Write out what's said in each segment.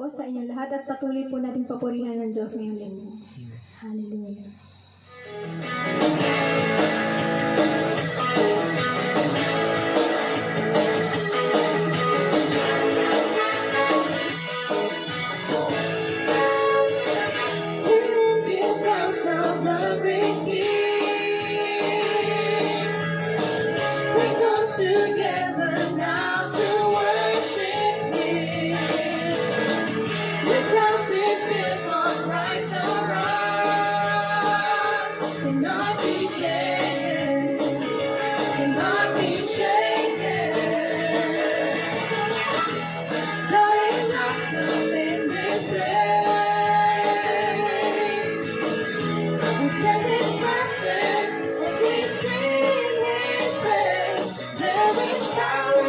po sa inyong lahat at patuloy po natin papurihan ng Diyos ngayong linggo. Hallelujah. There is power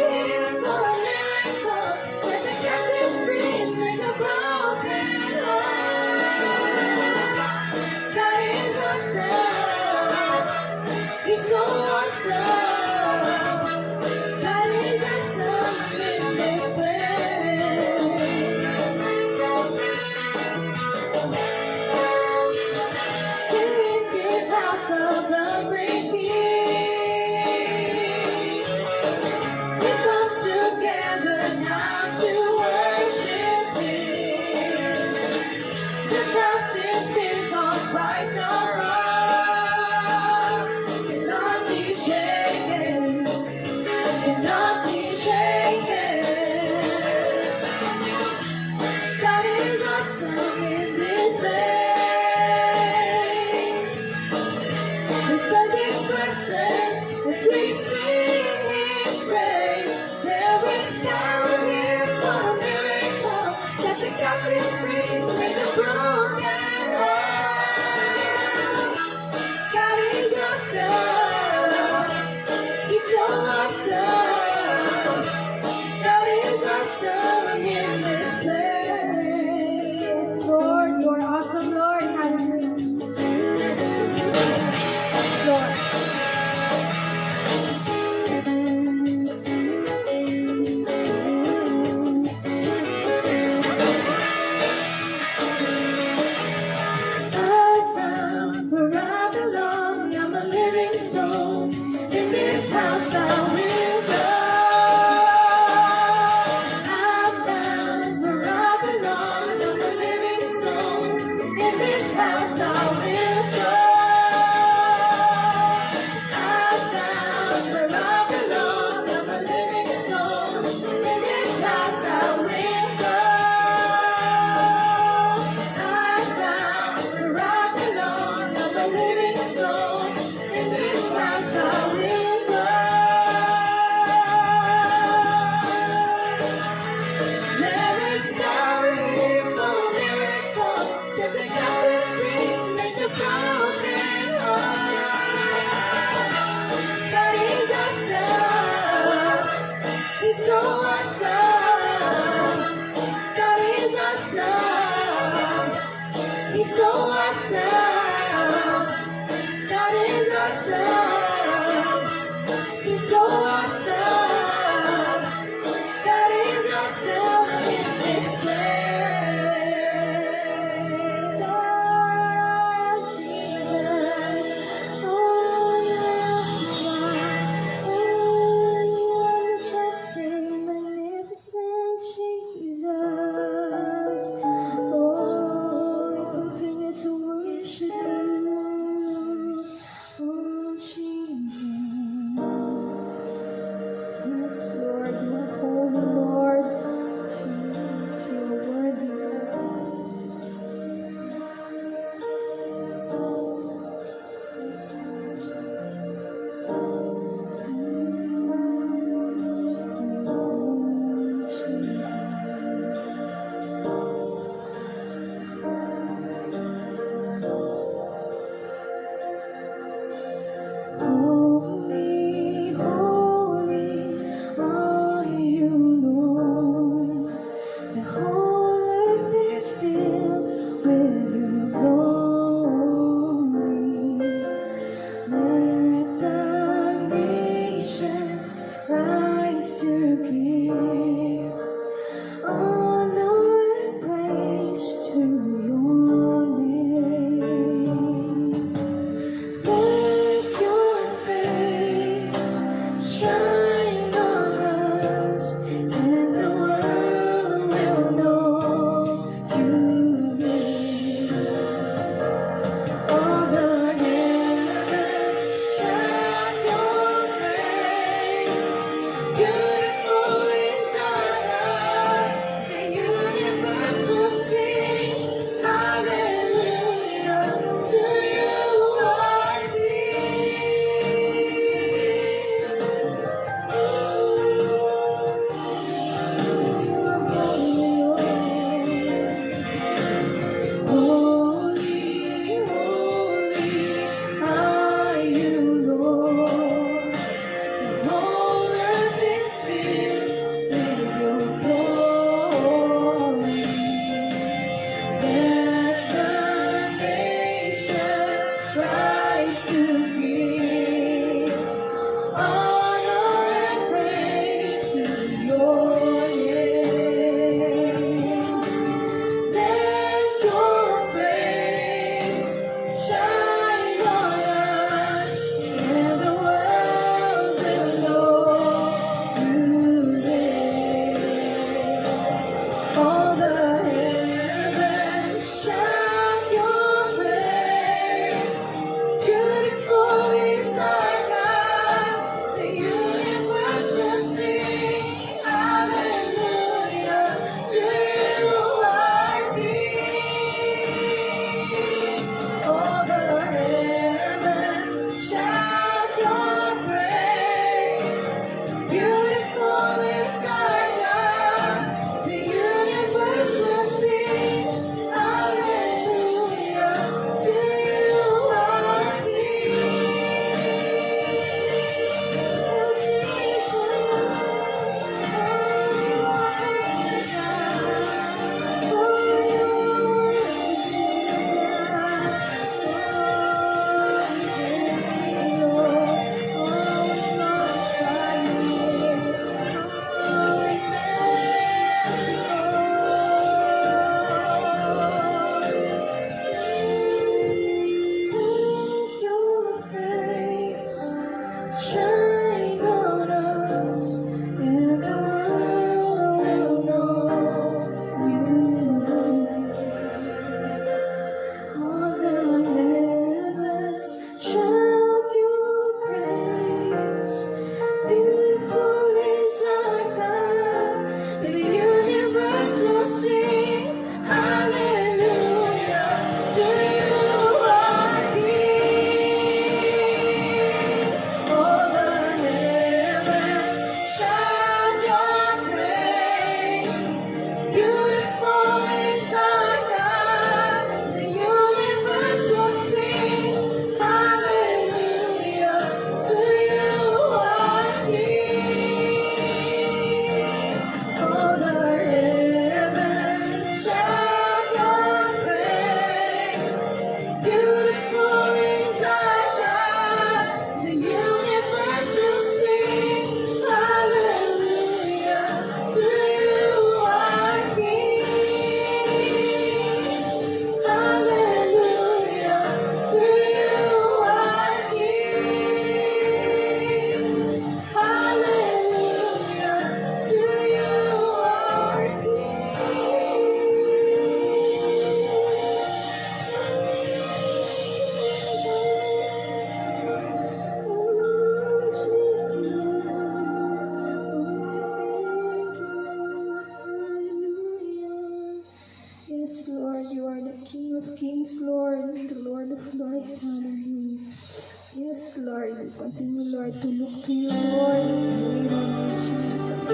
Continue, Lord, to look to you, Lord. Wait on you, Jesus.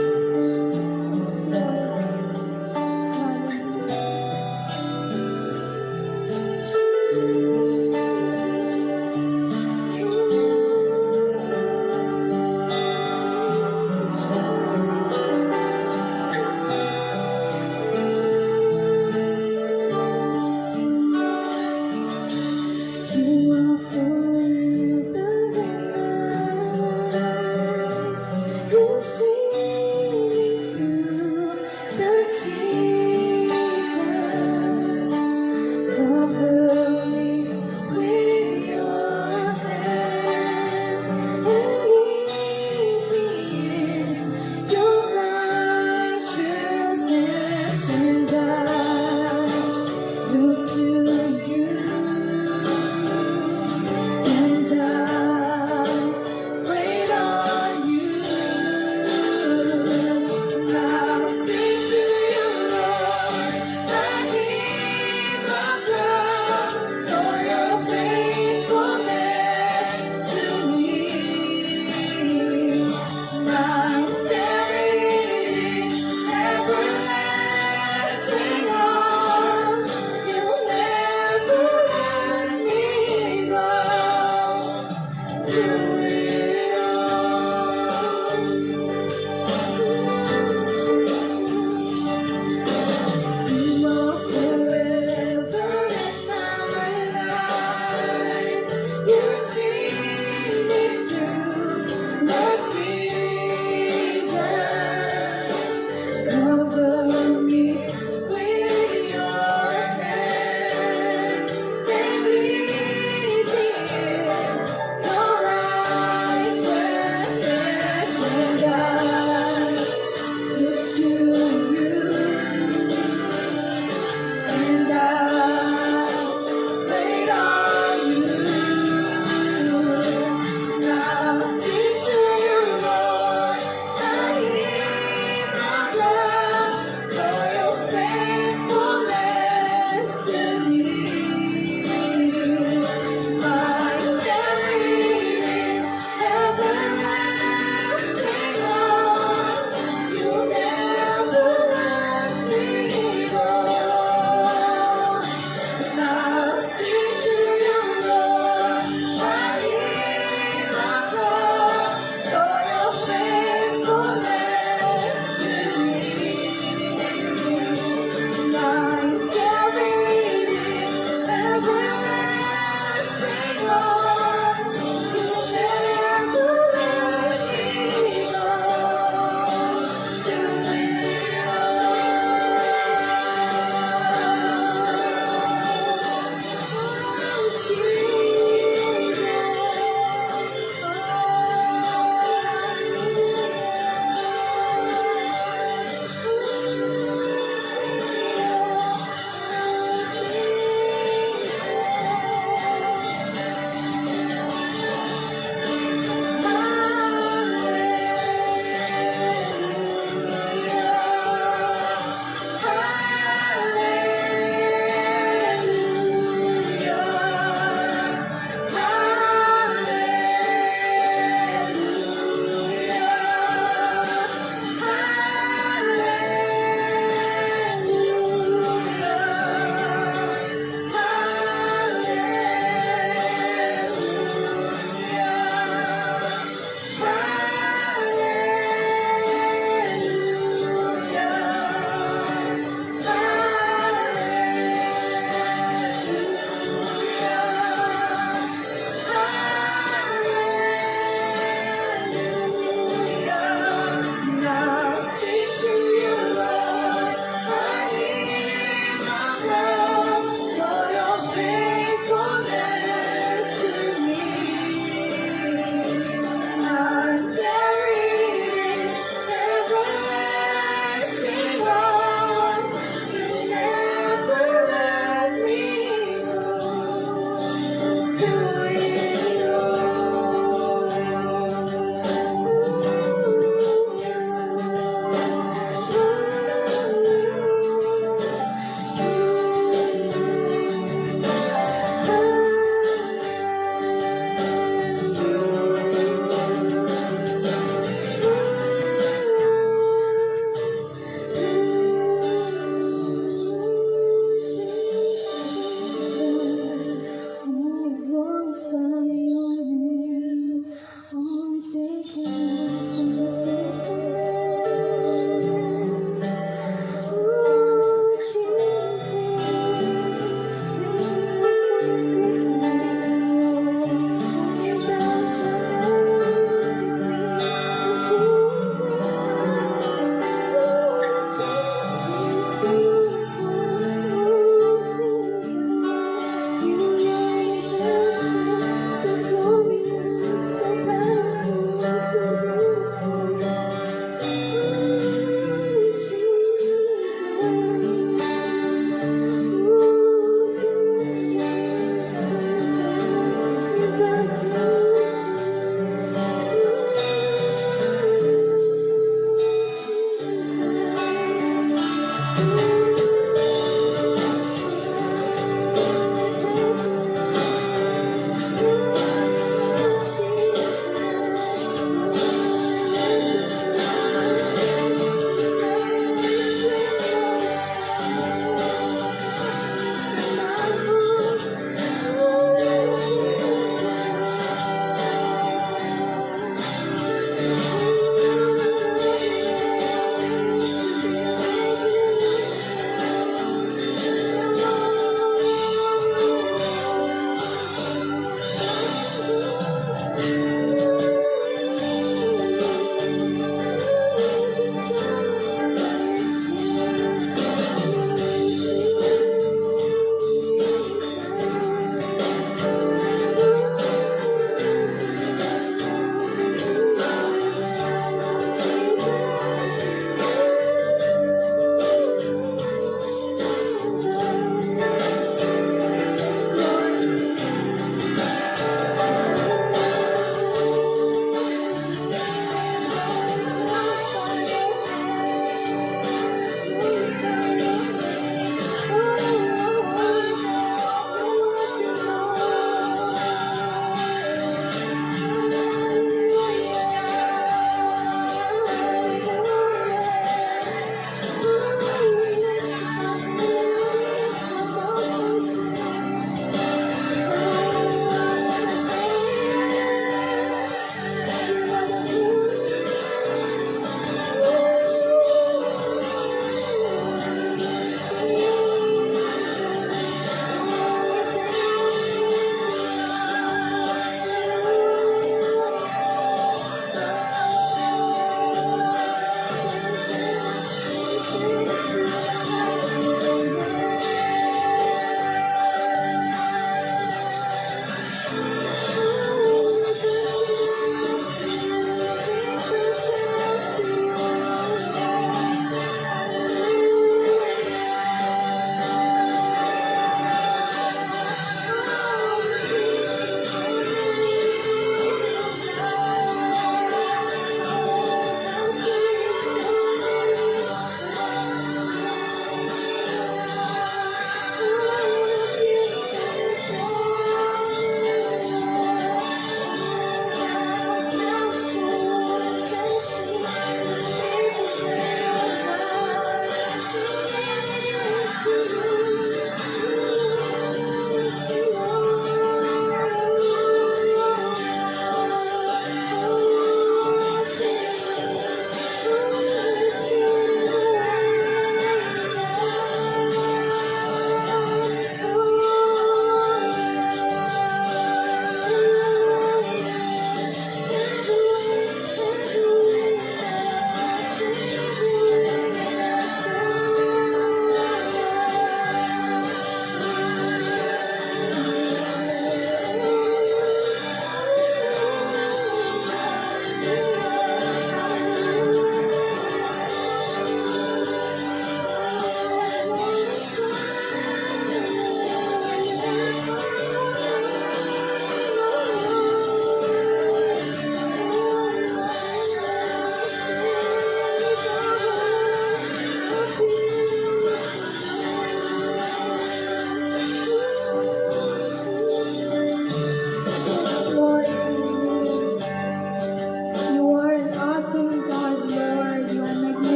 Yes, Lord. Hallelujah. You are forever alive. You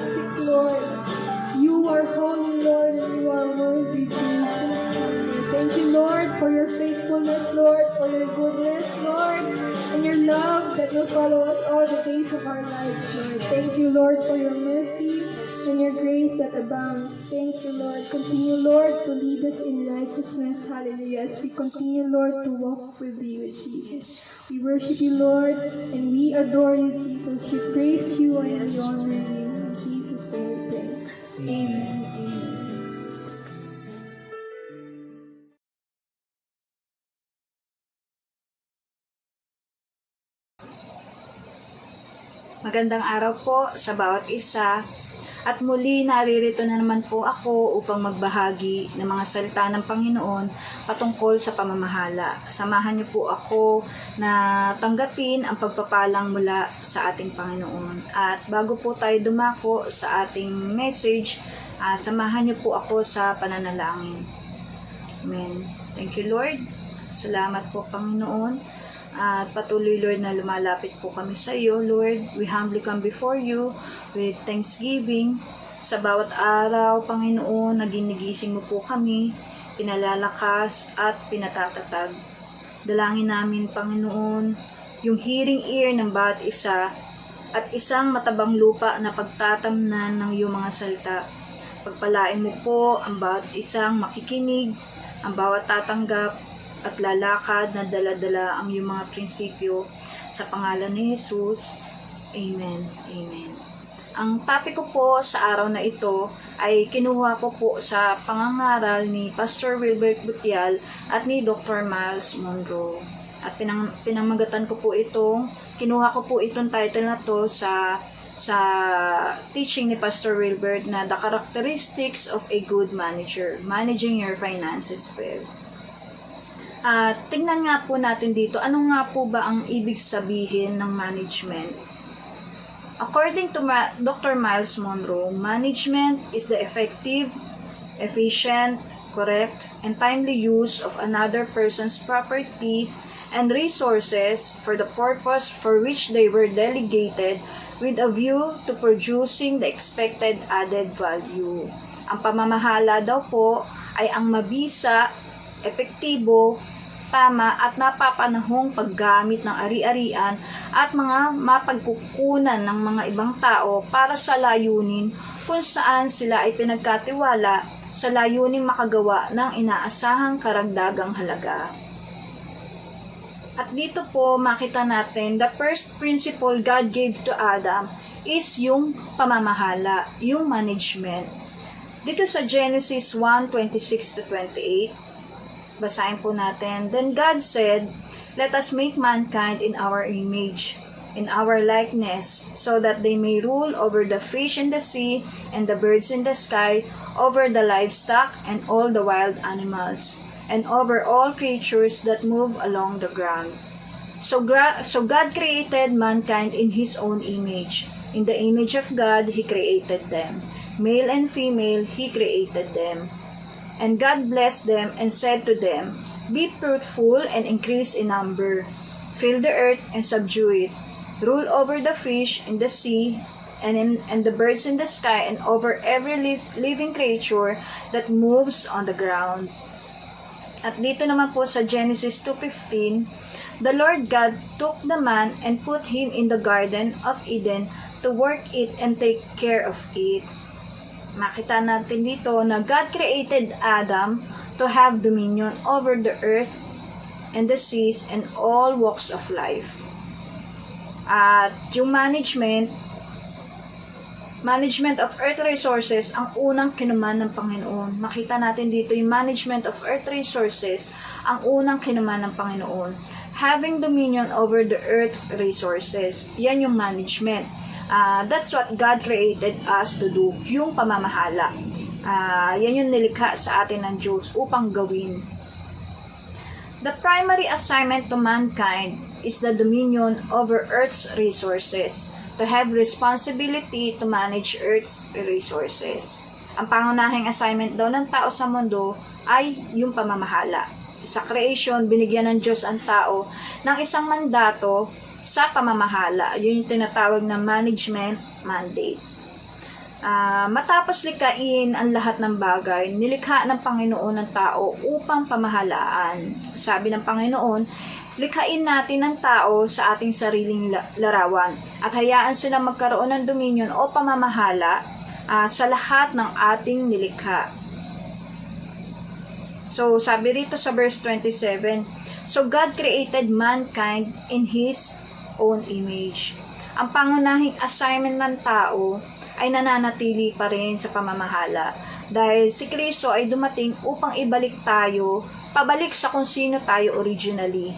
majestic, Lord. You are holy, Lord, and you are worthy, Jesus. Thank you, Lord, for your faithfulness, Lord, for your goodness, Lord, and your love that will follow us all the days of our lives, Lord. Thank you, Lord, for your mercy and your grace that abounds. Thank you, Lord. Continue, Lord, to lead us in righteousness. Hallelujah. As we continue, Lord, to walk with you, Jesus. We worship you, Lord, and we adore you, Jesus. We praise you and we honor you. In Jesus' name we pray. Amen. Amen. Magandang araw po sa bawat isa. At muli naririto na naman po ako upang magbahagi ng mga salita ng Panginoon patungkol sa pamamahala. Samahan niyo po ako na tanggapin ang pagpapalang mula sa ating Panginoon. At bago po tayo dumako sa ating message, samahan niyo po ako sa pananalangin. Amen. Thank you, Lord. Salamat po, Panginoon. At patuloy, Lord, na lumalapit po kami sa iyo, Lord. We humbly come before you with thanksgiving. Sa bawat araw, Panginoon, na ginigising mo po kami, pinalalakas at pinatatatag. Dalangin namin, Panginoon, yung hearing ear ng bawat isa at isang matabang lupa na pagtatamnan ng iyong mga salita. Pagpalain mo po ang bawat isang makikinig, ang bawat tatanggap, at lalakad na dala-dala ang iyong mga prinsipyo sa pangalan ni Jesus. Amen. Amen. Ang topic ko po sa araw na ito ay kinuha ko po sa pangangaral ni Pastor Wilbert Butial at ni Dr. Miles Monroe. At pinamagatan ko po kinuha ko po itong title na to sa teaching ni Pastor Wilbert na The Characteristics of a Good Manager, Managing Your Finances Well. Tingnan nga po natin dito, ano nga po ba ang ibig sabihin ng management? According to Dr. Miles Monroe, management is the effective, efficient, correct, and timely use of another person's property and resources for the purpose for which they were delegated with a view to producing the expected added value. Ang pamamahala daw po ay ang mabisa, epektibo, tama at napapanahong paggamit ng ari-arian at mga mapagkukunan ng mga ibang tao para sa layunin kung saan sila ay pinagkatiwala sa layuning makagawa ng inaasahang karagdagang halaga. At dito po makita natin, the first principle God gave to Adam is yung pamamahala, yung management. Dito sa Genesis 1:26-28, basahin po natin. Then God said, "Let us make mankind in our image, in our likeness, so that they may rule over the fish in the sea and the birds in the sky, over the livestock and all the wild animals, and over all creatures that move along the ground." So God created mankind in His own image. In the image of God, He created them. Male and female, He created them. And God blessed them and said to them, "Be fruitful and increase in number. Fill the earth and subdue it. Rule over the fish in the sea and the birds in the sky and over every living creature that moves on the ground." At dito naman po sa Genesis 2:15, the Lord God took the man and put him in the Garden of Eden to work it and take care of it. Makita natin dito na God created Adam to have dominion over the earth and the seas and all walks of life. At yung management of earth resources ang unang kinuman ng Panginoon. Makita natin dito yung management of earth resources ang unang kinuman ng Panginoon. Having dominion over the earth resources, yan yung management. That's what God created us to do, yung pamamahala. Yan yung nilikha sa atin ng Diyos upang gawin. The primary assignment to mankind is the dominion over Earth's resources, to have responsibility to manage Earth's resources. Ang pangunahing assignment daw ng tao sa mundo ay yung pamamahala. Sa creation, binigyan ng Diyos ang tao ng isang mandato sa pamamahala. Yun yung tinatawag na management mandate. Matapos likain ang lahat ng bagay, nilikha ng Panginoon ng tao upang pamahalaan. Sabi ng Panginoon, likhain natin ang tao sa ating sariling larawan at hayaan sila magkaroon ng dominion o pamamahala sa lahat ng ating nilikha. So, sabi rito sa verse 27, so God created mankind in His own image. Ang pangunahing assignment ng tao ay nananatili pa rin sa pamamahala dahil si Kristo ay dumating upang ibalik tayo, pabalik sa kung sino tayo originally.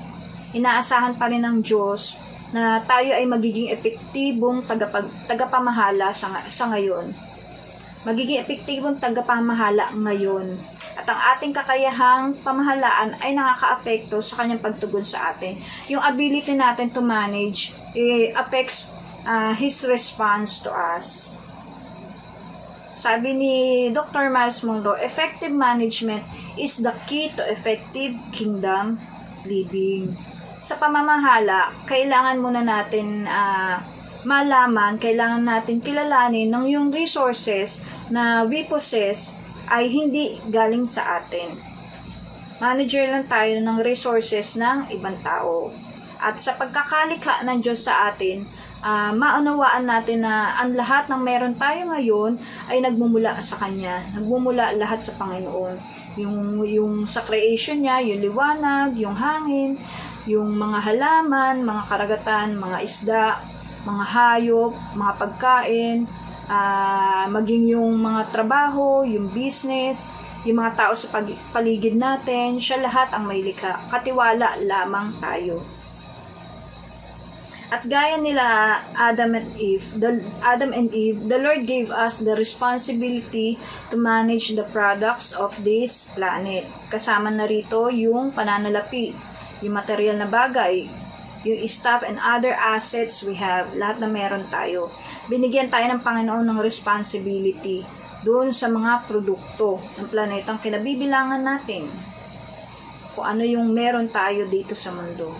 Inaasahan pa rin ng Diyos na tayo ay magiging epektibong tagapamahala sa ngayon. Magiging epektibong tagapamahala ngayon. At ang ating kakayahang pamahalaan ay nakakaapekto sa kanyang pagtugon sa atin. Yung ability natin to manage affects His response to us. Sabi ni Dr. Miles Monroe, effective management is the key to effective kingdom living. Sa pamamahala, kailangan muna natin malaman, kailangan natin kilalanin ng yung resources na we possess ay hindi galing sa atin. Manager lang tayo ng resources ng ibang tao. At sa pagkakalikha ng Diyos sa atin, maunawaan natin na ang lahat ng meron tayo ngayon ay nagmumula sa Kanya. Nagmumula lahat sa Panginoon. Yung sa creation niya, yung liwanag, yung hangin, yung mga halaman, mga karagatan, mga isda, mga hayop, mga pagkain, maging yung mga trabaho, yung business, yung mga tao sa paligid natin, siya lahat ang may likha. Katiwala lamang tayo. At gaya nila Adam and Eve, the Lord gave us the responsibility to manage the products of this planet. Kasama na rito yung pananalapi, yung material na bagay, yung stuff and other assets we have, lahat na meron tayo. Binigyan tayo ng Panginoon ng responsibility doon sa mga produkto ng planetang kinabibilangan natin. Kung ano yung meron tayo dito sa mundo.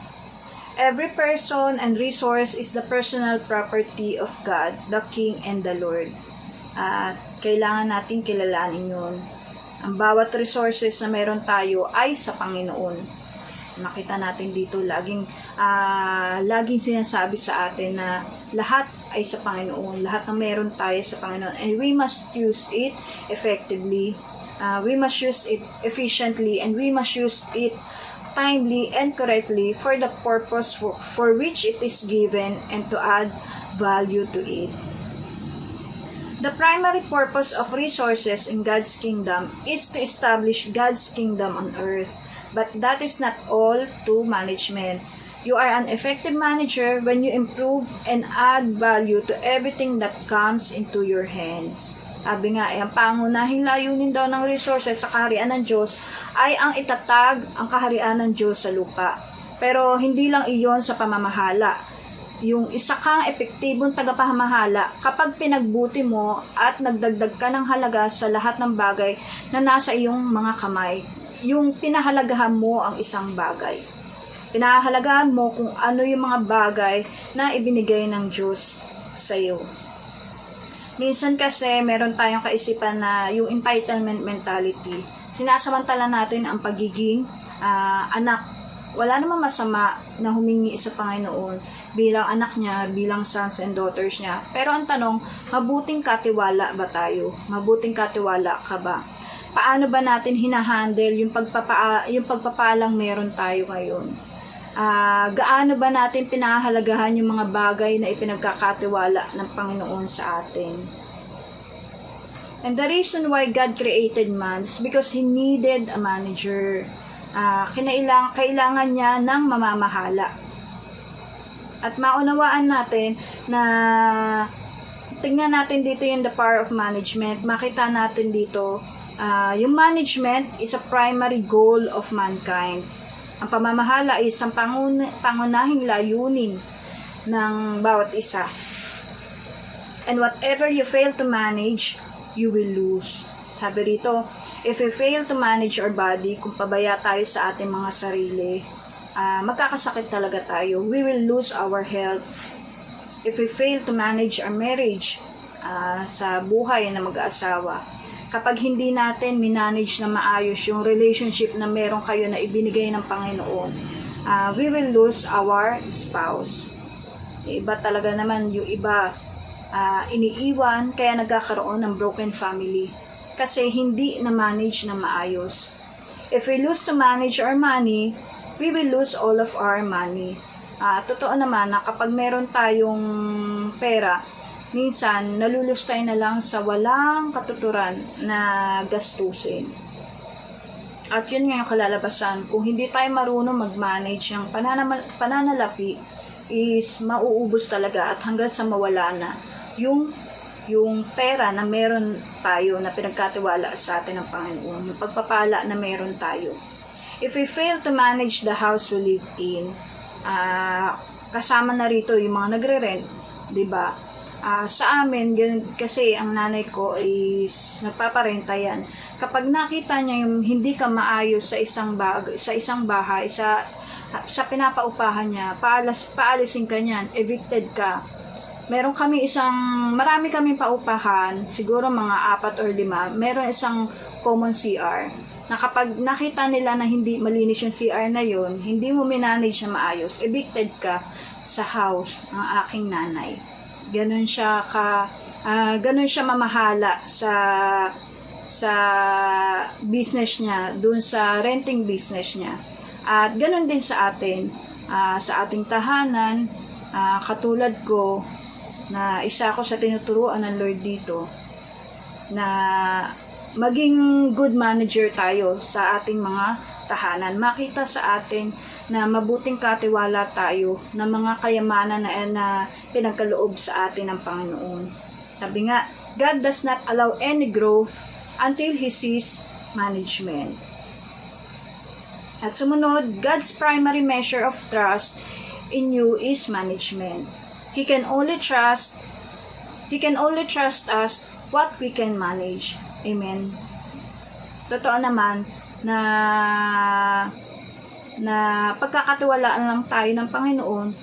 Every person and resource is the personal property of God, the King and the Lord. At kailangan natin kilalanin yun. Ang bawat resources na meron tayo ay sa Panginoon. Makita natin dito laging sinasabi sa atin na lahat ay sa Panginoon. Lahat na meron tayo sa Panginoon. And we must use it effectively. We must use it efficiently. And we must use it timely and correctly for the purpose for which it is given and to add value to it. The primary purpose of resources in God's kingdom is to establish God's kingdom on earth. But that is not all to management. You are an effective manager when you improve and add value to everything that comes into your hands. Sabi nga, ang pangunahing layunin daw ng resources sa kaharian ng Diyos ay ang itatag ang kaharian ng Diyos sa lupa. Pero hindi lang iyon sa pamamahala. Yung isa kang epektibong tagapamahala kapag pinagbuti mo at nagdagdag ka ng halaga sa lahat ng bagay na nasa iyong mga kamay. Yung pinahalagahan mo ang isang bagay. Pinahalagahan mo kung ano yung mga bagay na ibinigay ng Diyos sa iyo. Minsan kasi meron tayong kaisipan na yung entitlement mentality. Sinasamantala natin ang pagiging anak. Wala namang masama na humingi sa Panginoon bilang anak niya, bilang sons and daughters niya. Pero ang tanong, mabuting katiwala ba tayo? Mabuting katiwala ka ba? Paano ba natin hinahandle yung pagpapalang meron tayo ngayon? Gaano ba natin pinahalagahan yung mga bagay na ipinagkakatiwala ng Panginoon sa atin? And the reason why God created man is because He needed a manager. Kailangan niya ng mamamahala. At maunawaan natin na tingnan natin dito yung the power of management. Makita natin dito yung management is a primary goal of mankind. Ang pamamahala ay isang pangunahing layunin ng bawat isa. And whatever you fail to manage, you will lose. Sabi rito, if we fail to manage our body, kung pabaya tayo sa ating mga sarili, magkakasakit talaga tayo. We will lose our health. If we fail to manage our marriage, sa buhay na mag-aasawa. Kapag hindi natin minanage na maayos yung relationship na meron kayo na ibinigay ng Panginoon, we will lose our spouse. Iba talaga naman yung iba, iniiwan, kaya nagkakaroon ng broken family. Kasi hindi na-manage na maayos. If we lose to manage our money, we will lose all of our money. Totoo naman na kapag meron tayong pera, minsan nalulustay na lang sa walang katuturan na gastusin. At yun nga yung kalalabasan. Kung hindi tayo marunong mag-manage ng pananalapi, is mauubos talaga at hanggang sa mawala na yung pera na meron tayo na pinagkatiwala sa atin ng Panginoon, yung pagpapala na meron tayo. If we fail to manage the house we live in, kasama na rito yung mga nagre-rent, 'di ba? Sa amin, kasi ang nanay ko is nagpaparenta yan. Kapag nakita niya yung hindi ka maayos sa isang bahay, sa pinapaupahan niya, paalisin ka niyan, evicted ka. Marami kaming paupahan, siguro mga 4 or 5, meron isang common CR, na kapag nakita nila na hindi malinis yung CR na yun, hindi mo minanage na maayos, evicted ka sa house ng aking nanay. Ganun siya mamahala sa business niya, dun sa renting business niya. At ganun din sa atin, sa ating tahanan, katulad ko, na isa ako sa tinuturuan ng Lord dito, na maging good manager tayo sa ating mga tahanan. Makita sa atin na mabuting katiwala tayo ng mga kayamanan na pinagkaloob sa atin ng Panginoon. Sabi nga, God does not allow any growth until He sees management. At sumunod, God's primary measure of trust in you is management. He can only trust us what we can manage. Amen. Totoo naman na pagkakatiwalaan lang tayo ng Panginoon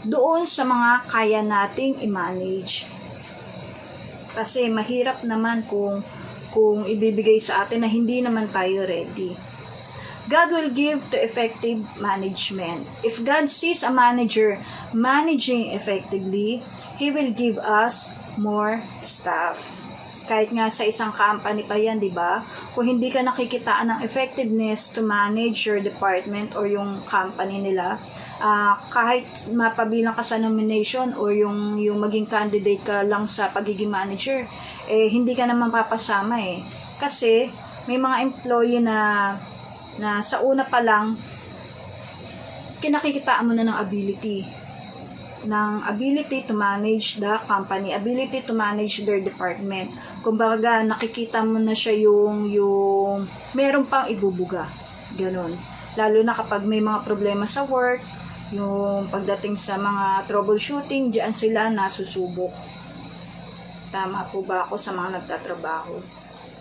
doon sa mga kaya nating i-manage. Kasi mahirap naman kung ibibigay sa atin na hindi naman tayo ready. God will give to effective management. If God sees a manager managing effectively, He will give us more staff. Kahit nga sa isang company pa yan, di ba? Kung hindi ka nakikitaan ng effectiveness to manage your department or yung company nila, kahit mapabilang ka sa nomination or yung maging candidate ka lang sa pagiging manager, hindi ka naman papasama eh. Kasi may mga employee na sa una pa lang, kinakikitaan mo na ng ability to manage the company, ability to manage their department. Kumbaga, nakikita mo na siya yung meron pang ibubuga. Ganon. Lalo na kapag may mga problema sa work, yung pagdating sa mga troubleshooting, diyan sila nasusubok. Tama po ba ako sa mga nagtatrabaho?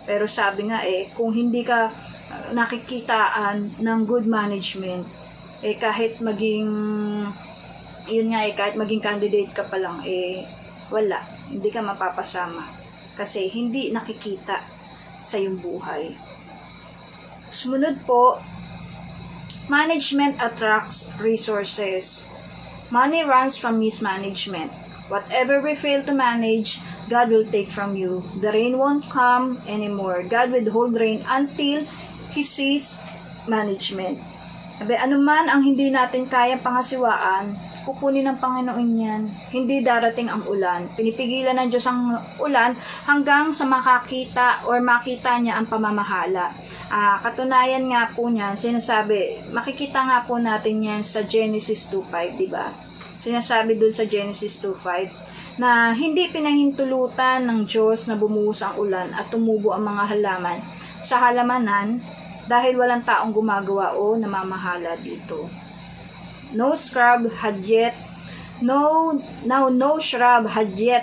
Pero sabi nga kung hindi ka nakikitaan ng good management, kahit maging candidate ka pa lang, wala, hindi ka mapapasama kasi hindi nakikita sa iyong buhay. Sumunod po, management attracts resources. Money runs from mismanagement. Whatever we fail to manage, God will take from you. The rain won't come anymore. God will hold rain until He sees management. Sabi, anuman ang hindi natin kayang pangasiwaan, kukunin ng Panginoon yan. Hindi darating ang ulan. Pinipigilan ng Diyos ang ulan hanggang sa makita niya ang pamamahala. Katunayan nga po niyan, sinasabi, makikita nga po natin yan sa Genesis 2:5, di ba? Sinasabi dun sa Genesis 2:5 na hindi pinahintulutan ng Diyos na bumuhos ang ulan at tumubo ang mga halaman sa halamanan dahil walang taong gumagawa o namamahala dito. No shrub had yet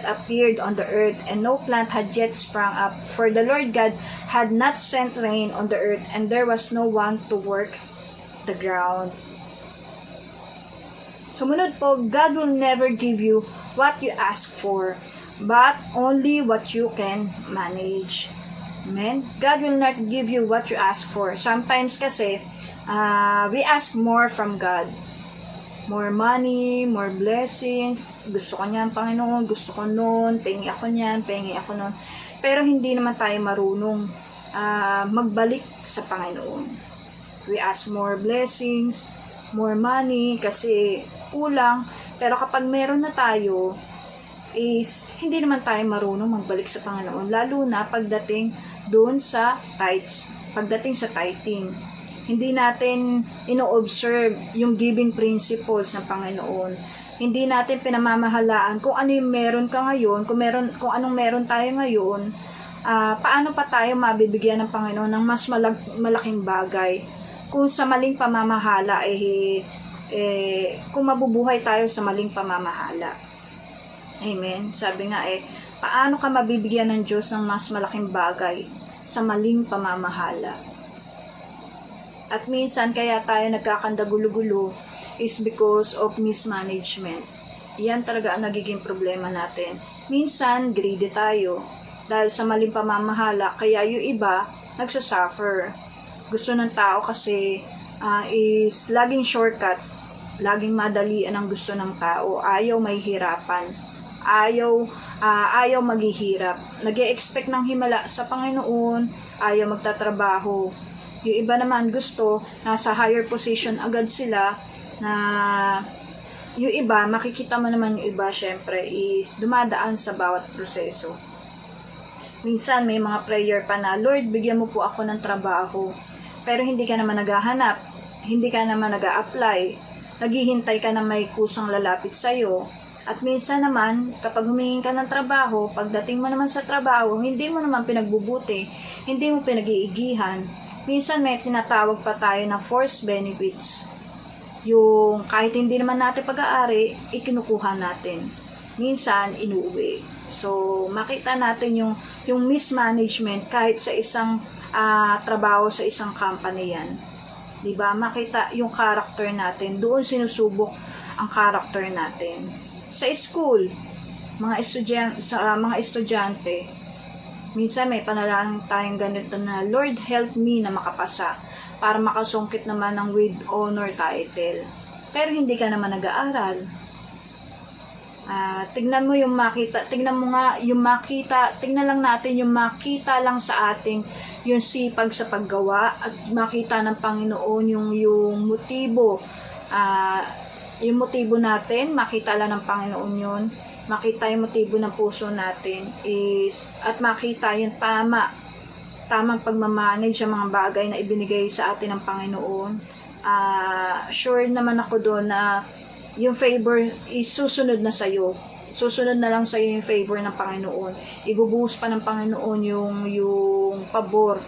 appeared on the earth, and no plant had yet sprung up, for the Lord God had not sent rain on the earth, and there was no one to work the ground. Sumunod po, God will never give you what you ask for, but only what you can manage. Amen? God will not give you what you ask for. Sometimes kasi, we ask more from God. More money, more blessing. Gusto ko niyan, Panginoon. Gusto ko nun. Pengi ako niyan, pengi ako nun. Pero hindi naman tayo marunong magbalik sa Panginoon. We ask more blessings, more money, kasi kulang. Pero kapag meron na tayo, is hindi naman tayo marunong magbalik sa Panginoon. Lalo na pagdating doon sa tithes. Pagdating sa tithing. Hindi natin ino-observe yung giving principles ng Panginoon. Hindi natin pinamamahalaan kung ano yung meron ka ngayon, kung anong meron tayo ngayon, paano pa tayo mabibigyan ng Panginoon ng mas malaking bagay. Kung sa maling pamamahala, kung mabubuhay tayo sa maling pamamahala. Amen. Sabi nga paano ka mabibigyan ng Diyos ng mas malaking bagay sa maling pamamahala? At minsan kaya tayo nagkakandagulo-gulo is because of mismanagement. Yan talaga ang nagiging problema natin. Minsan greedy tayo dahil sa maling pamamahala, kaya yung iba nagsasuffer. Gusto ng tao kasi is laging shortcut, laging madalian ang gusto ng tao. Ayaw may hirapan. Ayaw maghihirap. Nag-e-expect ng himala sa Panginoon, ayaw magtatrabaho. Yung iba naman gusto, nasa higher position agad sila, na yung iba, makikita mo naman yung iba, syempre, is dumadaan sa bawat proseso. Minsan, may mga prayer pa na, Lord, bigyan mo po ako ng trabaho. Pero hindi ka naman naghahanap, hindi ka naman nag-a-apply, naghihintay ka na may kusang lalapit sa'yo. At minsan naman, kapag humingi ka ng trabaho, pagdating mo naman sa trabaho, hindi mo naman pinagbubuti, hindi mo pinag-iigihan. Minsan may tinatawag pa tayo na forced benefits. Yung kahit hindi naman natin pag-aari, ikinukuha natin. Minsan, inuwi. So, makita natin yung mismanagement kahit sa isang trabaho sa isang company yan. Diba? Makita yung character natin. Doon sinusubok ang character natin. Sa school, mga estudyante, minsan may panalangin tayong ganito na, Lord, help me na makapasa para makasungkit naman ng with honor title. Pero hindi ka naman nag-aaral. Tignan mo yung makita, tignan lang natin yung makita lang sa ating yung sipag sa paggawa at makita ng Panginoon yung motibo. Yung motibo natin, makita lang ng Panginoon yun. Makita yung motibo ng puso natin at makita yung tamang pagmamanage sa mga bagay na ibinigay sa atin ng Panginoon. Sure naman ako doon na yung favor is susunod na sa'yo. Susunod na lang sa'yo yung favor ng Panginoon. Ibubuhos pa ng Panginoon yung pabor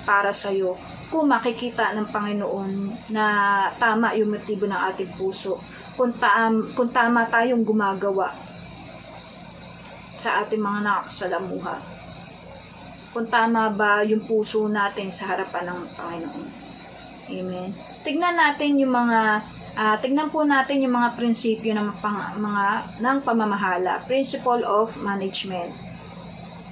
para sa'yo. Kung makikita ng Panginoon na tama yung motibo ng ating puso. Kung tama tayong gumagawa sa ating mga nakakasalamuha. Kung tama ba yung puso natin sa harapan ng Panginoon. Amen. Tignan po natin yung mga prinsipyo ng pamamahala. Principle of management.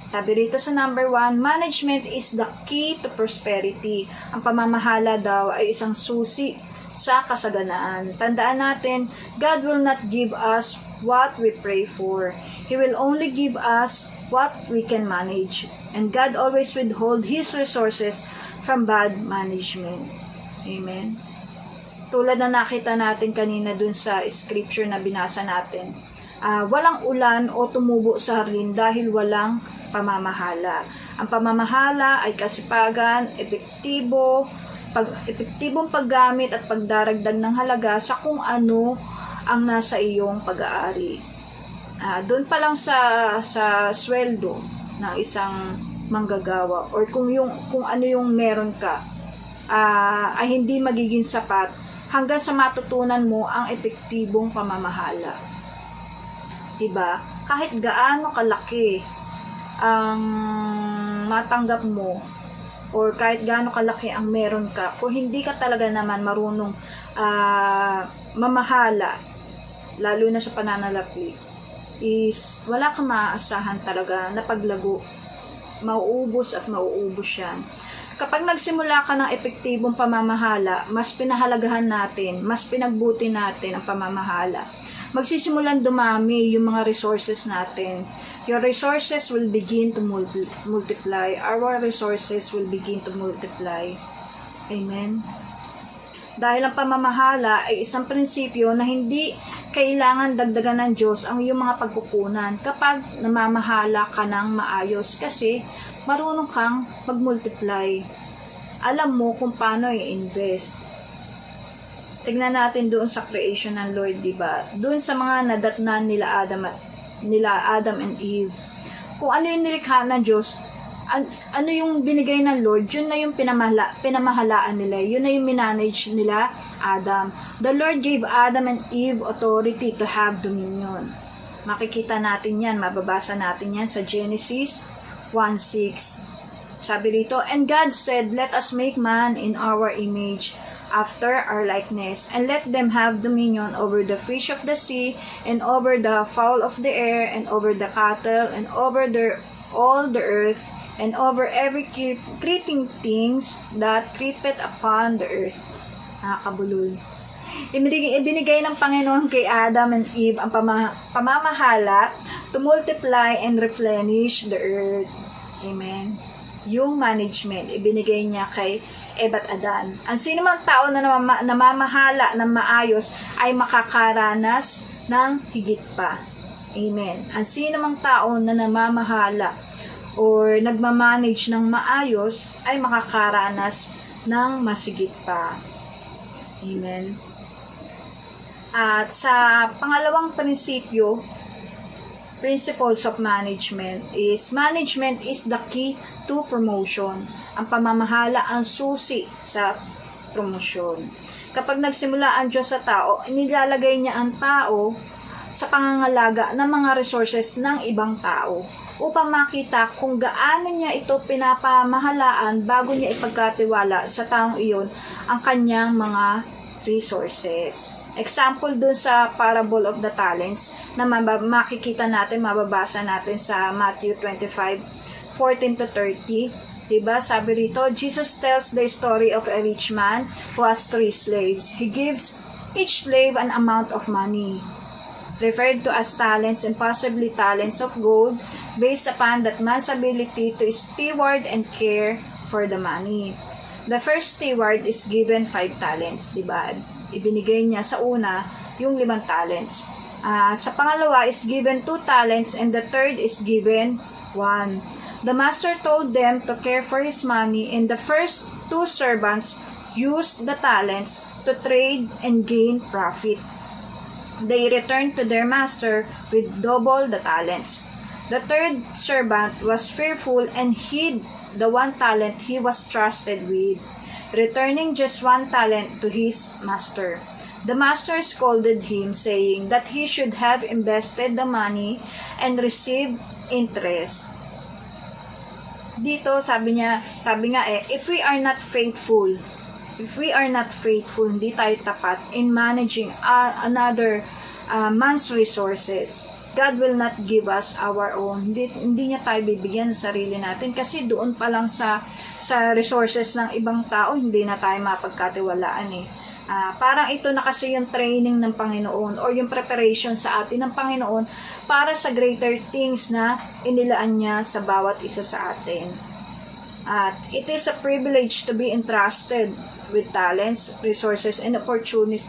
Sabi rito sa number 1, management is the key to prosperity. Ang pamamahala daw ay isang susi sa kasaganaan. Tandaan natin, God will not give us what we pray for. He will only give us what we can manage. And God always withhold His resources from bad management. Amen. Tulad na nakita natin kanina dun sa scripture na binasa natin. Walang ulan o tumubo sa hardin dahil walang pamamahala. Ang pamamahala ay kasipagan, epektibong paggamit at pagdaragdag ng halaga sa kung ano ang nasa iyong pag-aari. Doon pa lang sa sweldo ng isang manggagawa or kung ano yung meron ka ay hindi magiging sapat hanggang sa matutunan mo ang epektibong pamamahala. Diba? Kahit gaano kalaki ang matanggap mo or kahit gaano kalaki ang meron ka, kung hindi ka talaga naman marunong mamahala, lalo na sa pananalapi, is wala kang maaasahan talaga na paglago. Mauubos at mauubos yan. Kapag nagsimula ka ng epektibong pamamahala, mas pinahalagahan natin, mas pinagbuti natin ang pamamahala. Magsisimulan dumami yung mga resources natin. Your resources will begin to multiply. Our resources will begin to multiply. Amen. Dahil ang pamamahala ay isang prinsipyo na hindi kailangan dagdagan ng Diyos ang iyong mga pagkukunan kapag namamahala ka ng maayos kasi marunong kang mag-multiply. Alam mo kung paano i-invest. Tignan natin doon sa creation ng Lord, diba? Doon sa mga nadatnan nila Adam and Eve. Kung ano yung nilikha ng Diyos, ano yung binigay ng Lord, yun na yung pinamahalaan nila. Yun na yung minanage nila, Adam. The Lord gave Adam and Eve authority to have dominion. Makikita natin yan, mababasa natin yan sa Genesis 1:6. Sabi rito, and God said, let us make man in our image, after our likeness, and let them have dominion over the fish of the sea, and over the fowl of the air, and over the cattle, and over all the earth, and over every creeping things that creepeth upon the earth. Nakakabulol. Ibinigay ng Panginoon kay Adam and Eve ang pamamahala to multiply and replenish the earth. Amen. Yung management, ibinigay niya kay Eva at Adan. Ang sinumang tao na namamahala ng maayos ay makakaranas ng higit pa. Amen. Ang sinumang tao na namamahala or nagmamanage ng maayos ay makakaranas ng masigit pa. Amen. At sa pangalawang prinsipyo, principles of management is the key to promotion. Ang pamamahala ang susi sa promosyon. Kapag nagsimula ang Diyos sa tao, inilalagay niya ang tao sa pangangalaga ng mga resources ng ibang tao upang makita kung gaano niya ito pinapamahalaan bago niya ipagkatiwala sa taong iyon ang kanyang mga resources. Example dun sa parable of the talents na makikita natin, mababasa natin sa Matthew 25:14-30. Diba? Sabi rito, Jesus tells the story of a rich man who has 3 slaves. He gives each slave an amount of money, referred to as talents and possibly talents of gold, based upon that man's ability to steward and care for the money. The first steward is given 5 talents, diba? Ibinigay niya sa una yung 5 talents. Sa pangalawa is given 2 talents and the third is given 1. The master told them to care for his money, and the first 2 servants used the talents to trade and gain profit. They returned to their master with double the talents. The third servant was fearful and hid the 1 talent he was trusted with, returning just 1 talent to his master. The master scolded him, saying that he should have invested the money and received interest. Dito, sabi nga if we are not faithful, hindi tayo tapat in managing another man's resources, God will not give us our own. Hindi niya tayo bibigyan ng sarili natin kasi doon pa lang sa resources ng ibang tao, hindi na tayo mapagkatiwalaan eh. Parang ito na kasi yung training ng Panginoon or yung preparation sa atin ng Panginoon para sa greater things na inilaan niya sa bawat isa sa atin. At it is a privilege to be entrusted with talents, resources, and opportunities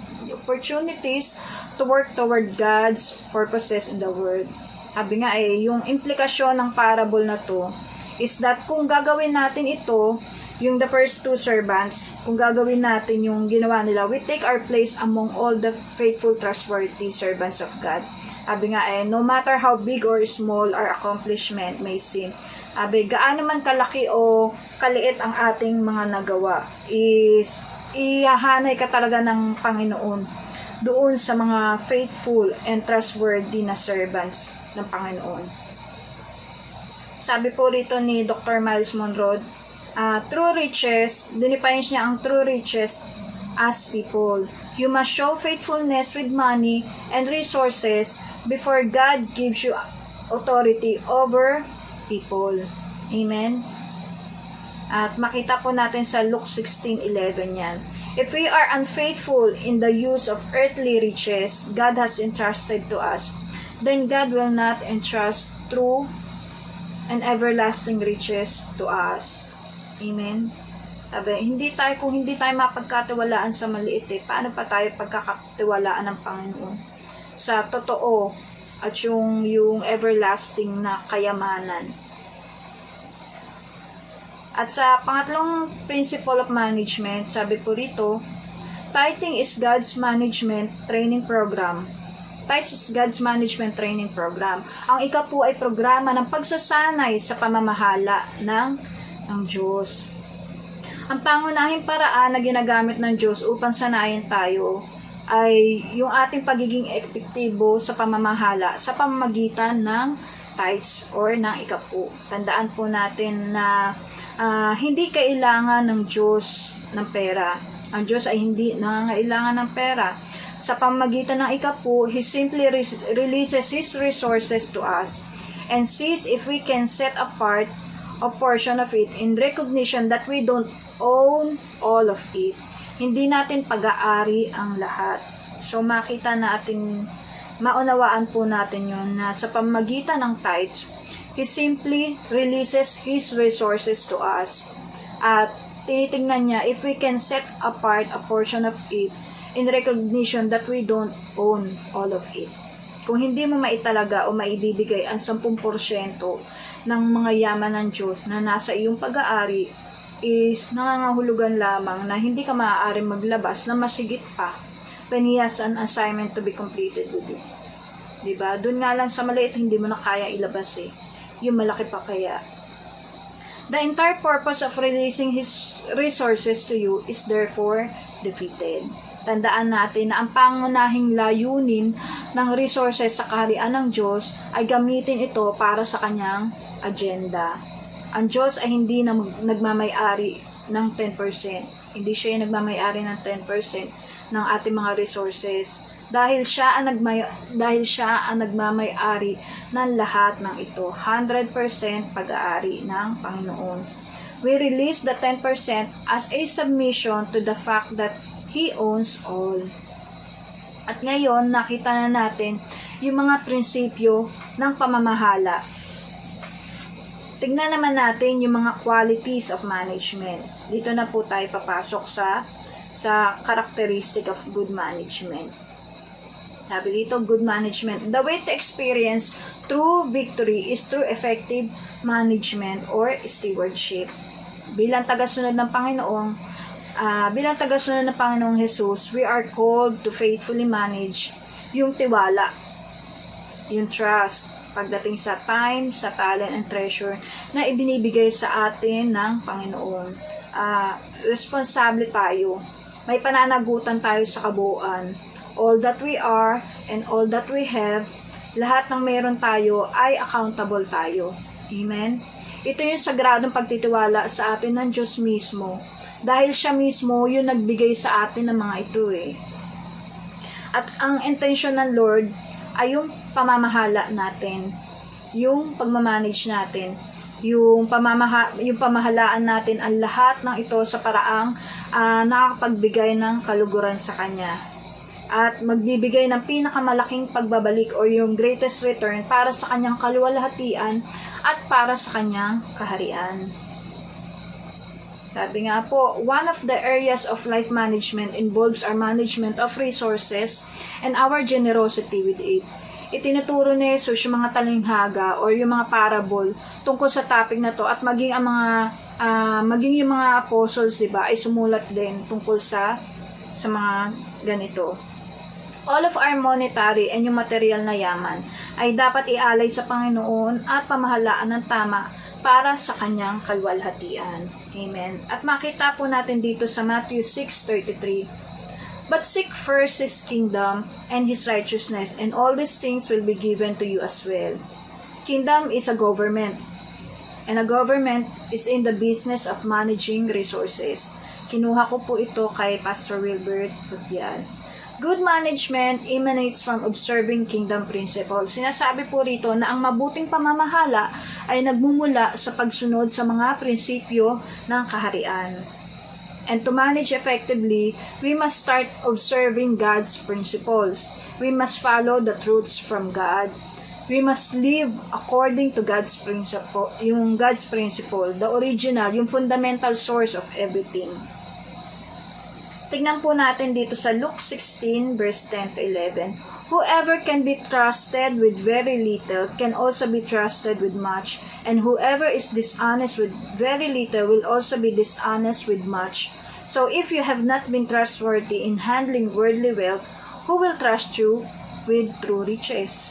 to work toward God's purposes in the world. Sabi nga yung implikasyon ng parable na to is that kung gagawin natin ito, yung the first 2 servants, kung gagawin natin yung ginawa nila, we take our place among all the faithful, trustworthy servants of God. Sabi nga no matter how big or small our accomplishment may seem, gaano man kalaki o kaliit ang ating mga nagawa, is ihahanay ka talaga ng Panginoon doon sa mga faithful and trustworthy na servants ng Panginoon. Sabi po rito ni Dr. Miles Monroe, true riches, dinefine niya ang true riches as people. You must show faithfulness with money and resources before God gives you authority over people. Amen? At makita po natin sa Luke 16:11 yan. If we are unfaithful in the use of earthly riches God has entrusted to us, then God will not entrust true and everlasting riches to us. Amen? Sabi, kung hindi tayo mapagkatiwalaan sa maliit, paano pa tayo pagkakatiwalaan ng Panginoon sa totoo at yung everlasting na kayamanan. At sa pangatlong principle of management, sabi po rito, tithing is God's management training program. Tithes is God's management training program. Ang ika po ay programa ng pagsasanay sa pamamahala ng Diyos. Ang pangunahing paraan na ginagamit ng Diyos upang sanayin tayo ay yung ating pagiging epektibo sa pamamahala sa pamamagitan ng tithes or ng ikapu. Tandaan po natin na hindi kailangan ng Diyos ng pera. Ang Diyos ay hindi nangangailangan ng pera. Sa pamamagitan ng ikapu, He simply releases His resources to us and sees if we can set apart a portion of it in recognition that we don't own all of it. Hindi natin pag-aari ang lahat. So makita natin, maunawaan po natin yun na sa pamamagitan ng tithes, He simply releases His resources to us. At tinitingnan niya if we can set apart a portion of it in recognition that we don't own all of it. Kung hindi mo maitalaga o maibibigay ang 10% ng mga yaman ng Diyos na nasa iyong pag-aari, is nangangahulugan lamang na hindi ka maaaring maglabas na masigit pa when He has an assignment to be completed with you. Diba? Doon nga lang sa maliit, hindi mo na kaya ilabas yung malaki pa kaya. The entire purpose of releasing His resources to you is therefore defeated. Tandaan natin na ang pangunahing layunin ng resources sa kaharian ng Diyos ay gamitin ito para sa kanyang agenda. Ang Diyos ay hindi na nagmamay-ari ng 10%. Hindi siya yung nagmamay-ari ng 10% ng ating mga resources. Dahil siya ang nagmamay-ari ng lahat ng ito. 100% pag-aari ng Panginoon. We release the 10% as a submission to the fact that He owns all. At ngayon, nakita na natin yung mga prinsipyo ng pamamahala. Tignan naman natin yung mga qualities of management. Dito na po tayo papasok sa characteristic of good management. Sabi dito, good management. The way to experience true victory is through effective management or stewardship. Bilang tagasunod ng Panginoong Jesus, we are called to faithfully manage yung tiwala, yung trust, pagdating sa time, sa talent, and treasure na ibinibigay sa atin ng Panginoon. Responsable tayo. May pananagutan tayo sa kabuuan. All that we are and all that we have, lahat ng meron tayo ay accountable tayo. Amen? Ito yung sagradong pagtitiwala sa atin ng Diyos mismo. Dahil siya mismo yung nagbigay sa atin ng mga ito At ang intention ng Lord ay yung pamamahala natin, yung pagmamanage natin, yung pamahalaan natin ang lahat ng ito sa paraang nakakapagbigay ng kaluguran sa Kanya. At magbibigay ng pinakamalaking pagbabalik o yung greatest return para sa Kanyang kaluwalhatian at para sa Kanyang kaharian. Sabi nga po, one of the areas of life management involves our management of resources and our generosity with it. Itinuturo ni Jesus yung mga talinghaga or yung mga parable tungkol sa topic na to at maging yung mga apostles, diba, ay sumulat din tungkol sa mga ganito. All of our monetary and yung material na yaman ay dapat ialay sa Panginoon at pamahalaan ng tama para sa Kanyang kaluwalhatian. Amen. At makita po natin dito sa Matthew 6:33. But seek first His kingdom and His righteousness, and all these things will be given to you as well. Kingdom is a government, and a government is in the business of managing resources. Kinuha ko po ito kay Pastor Wilbert Putian. Good management emanates from observing kingdom principles. Sinasabi po rito na ang mabuting pamamahala ay nagmumula sa pagsunod sa mga prinsipyo ng kaharian. And to manage effectively, we must start observing God's principles. We must follow the truths from God. We must live according to God's principle, yung God's principle, the original, yung fundamental source of everything. Tignan po natin dito sa Luke 16 verse 10 to 11. Whoever can be trusted with very little can also be trusted with much, and whoever is dishonest with very little will also be dishonest with much. So if you have not been trustworthy in handling worldly wealth, who will trust you with true riches?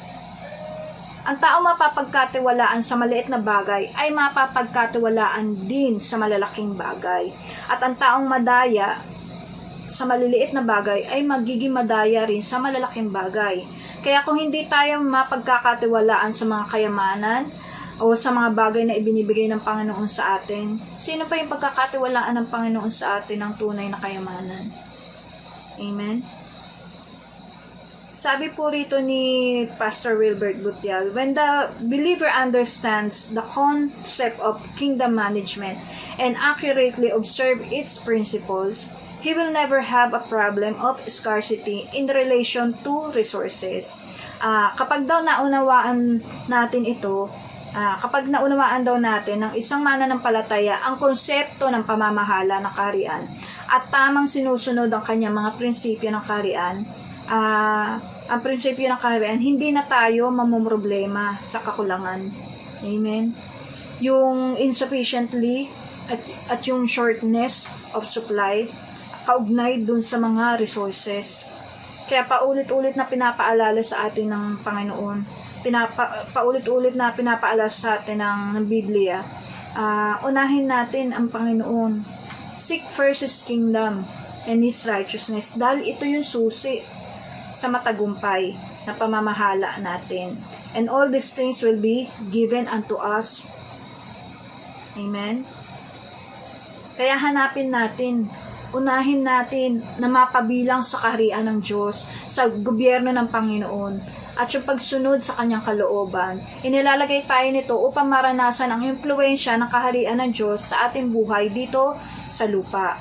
Ang tao mapapagkatiwalaan sa maliit na bagay ay mapapagkatiwalaan din sa malalaking bagay. At ang taong madaya sa maliliit na bagay ay magiging madaya rin sa malalaking bagay. Kaya kung hindi tayo mapagkakatiwalaan sa mga kayamanan o sa mga bagay na ibinibigay ng Panginoon sa atin, sino pa yung pagkakatiwalaan ng Panginoon sa atin ng tunay na kayamanan? Amen? Sabi po rito ni Pastor Wilbert Butial, when the believer understands the concept of kingdom management and accurately observe its principles, he will never have a problem of scarcity in relation to resources. Kapag daw naunawaan natin ito, kapag naunawaan daw natin ng isang mananampalataya ang konsepto ng pamamahala ng kaharian at tamang sinusunod ang kanyang mga prinsipyo ng kaharian, ang prinsipyo ng kaharian, hindi na tayo mamumroblema sa kakulangan. Amen? Yung insufficiently at yung shortness of supply, kaugnay dun sa mga resources. Kaya paulit-ulit na pinapaalala sa atin ng Panginoon, paulit-ulit na pinapaalala sa atin ng Biblia, unahin natin ang Panginoon. Seek first His kingdom and His righteousness, dahil ito yung susi sa matagumpay na pamamahala natin. And all these things will be given unto us. Amen? Kaya hanapin natin, unahin natin na mapabilang sa kaharian ng Diyos, sa gobyerno ng Panginoon, at yung pagsunod sa kanyang kalooban. Inilalagay tayo nito upang maranasan ang impluwensya ng kaharian ng Diyos sa ating buhay dito sa lupa.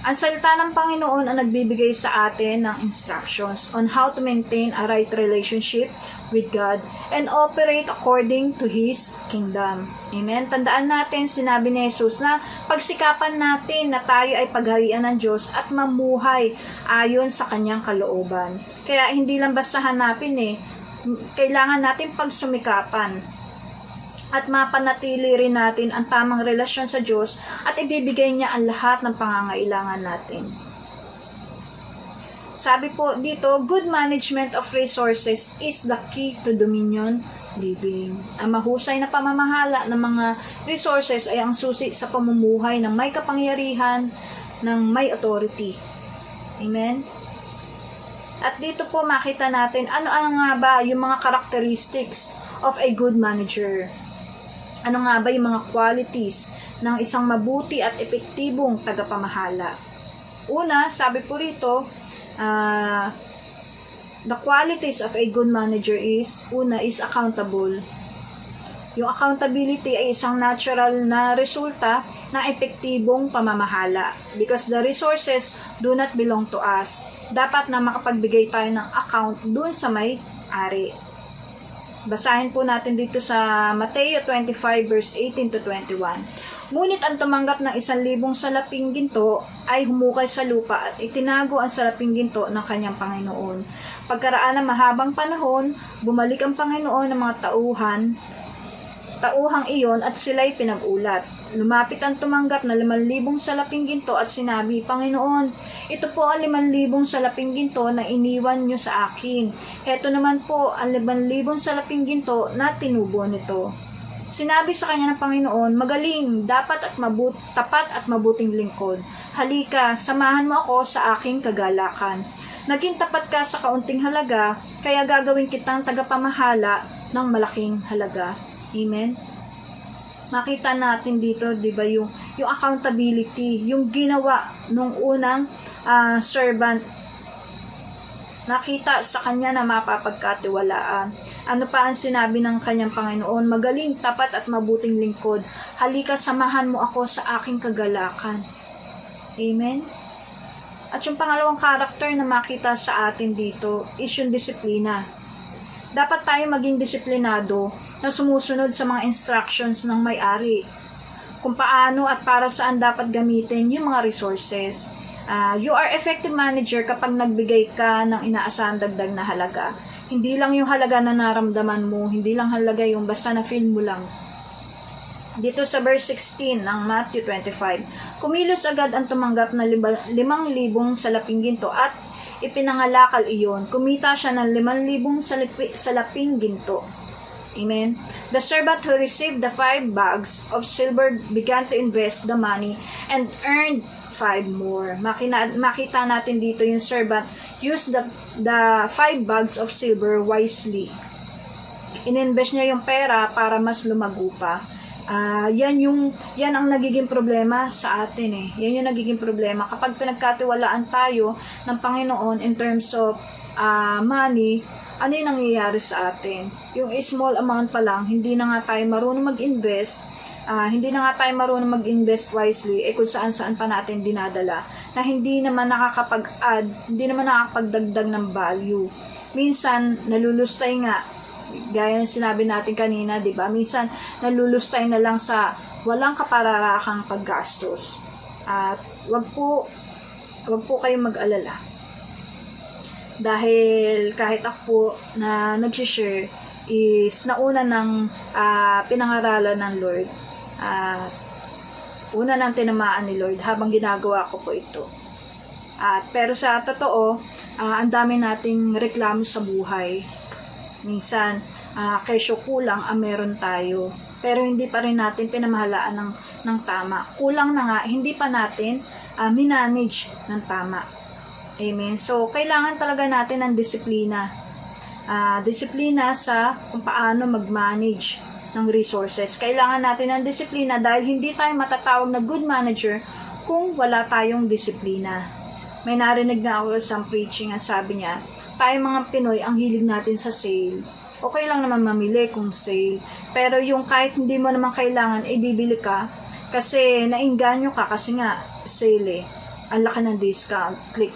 Ang salita ng Panginoon ang nagbibigay sa atin ng instructions on how to maintain a right relationship with God and operate according to His kingdom. Amen? Tandaan natin, sinabi ni Jesus na pagsikapan natin na tayo ay pagharian ng Diyos at mamuhay ayon sa kanyang kalooban. Kaya hindi lang basta hanapin kailangan natin pagsumikapan at mapanatili rin natin ang tamang relasyon sa Diyos at ibibigay niya ang lahat ng pangangailangan natin. Sabi po dito, good management of resources is the key to dominion living. Ang mahusay na pamamahala ng mga resources ay ang susi sa pamumuhay ng may kapangyarihan, ng may authority. Amen? At dito po makita natin ano nga ba yung mga characteristics of a good manager. Ano nga ba yung mga qualities ng isang mabuti at epektibong tagapamahala? Una, sabi po rito, the qualities of a good manager is, una is accountable. Yung accountability ay isang natural na resulta ng epektibong pamamahala. Because the resources do not belong to us. Dapat na makapagbigay tayo ng account dun sa may-ari. Basahin po natin dito sa Mateo 25 verse 18 to 21. Ngunit ang tumanggap ng 1,000 salaping ginto ay humukay sa lupa at itinago ang salaping ginto ng kanyang Panginoon. Pagkaraan ng mahabang panahon, bumalik ang Panginoon ng mga tauhang iyon at sila'y pinag-ulat. Lumapit ang tumanggap na 5,000 salaping ginto at sinabi, Panginoon, ito po ang 5,000 salaping ginto na iniwan nyo sa akin. Heto naman po ang 5,000 salaping ginto na tinubo nito. Sinabi sa kanya ng Panginoon, magaling, tapat at mabuting lingkod. Halika, samahan mo ako sa aking kagalakan. Naging tapat ka sa kaunting halaga, kaya gagawin kitang tagapamahala ng malaking halaga. Amen? Makita natin dito, di ba, yung accountability, yung ginawa nung unang servant Nakita sa kanya na mapapagkatiwalaan. Ano pa ang sinabi ng kanyang Panginoon? Magaling, tapat at mabuting lingkod. Halika, samahan mo ako sa aking kagalakan. Amen? At yung pangalawang karakter na makita sa atin dito is yung disiplina. Dapat tayo maging disiplinado na sumusunod sa mga instructions ng may-ari. Kung paano at para saan dapat gamitin yung mga resources. You are effective manager kapag nagbigay ka ng inaasahang dagdag na halaga. Hindi lang yung halaga na naramdaman mo, hindi lang halaga yung basta na feel mo lang. Dito sa verse 16 ng Matthew 25, kumilos agad ang tumanggap na 5,000 salaping ginto at ipinangalakal iyon. Kumita siya ng 5,000 salaping ginto. Amen. The servant who received the 5 bags of silver began to invest the money and earned 5 more. Makita natin dito yung servant used the 5 bags of silver wisely. Ininvest niya yung pera para mas lumago pa. Yan ang nagiging problema sa atin eh. Yan yung nagiging problema kapag pinagkatiwalaan tayo ng Panginoon in terms of money. Ano yung nangyayari sa atin? Yung small amount pa lang, hindi na nga tayo marunong mag-invest, hindi na nga tayo marunong mag-invest wisely, kung saan-saan pa natin dinadala, na hindi naman nakakapag-add, hindi naman nakakapagdagdag ng value. Minsan, nalulustay nga, gaya ng sinabi natin kanina, di ba? Minsan, nalulustay na lang sa walang kapararakang paggastos. At wag po kayong mag-alala. Dahil kahit ako na nag-share is nauna ng pinangaralan ng Lord. Una nang tinamaan ni Lord habang ginagawa ko po ito. Pero sa totoo, ang dami nating reklamo sa buhay. Minsan, kesyo kulang ang meron tayo. Pero hindi pa rin natin pinamahalaan ng tama. Kulang na nga, hindi pa natin minanage ng tama. Amen. So, kailangan talaga natin ng disiplina. Disiplina sa kung paano mag-manage ng resources. Kailangan natin ng disiplina dahil hindi tayo matatawag na good manager kung wala tayong disiplina. May narinig na ako sa preaching ang sabi niya, tayo mga Pinoy, ang hilig natin sa sale. Okay lang naman mamili kung sale. Pero yung kahit hindi mo naman kailangan, bibili ka kasi nainganyo ka kasi nga sale eh. Ang laki ng discount. Click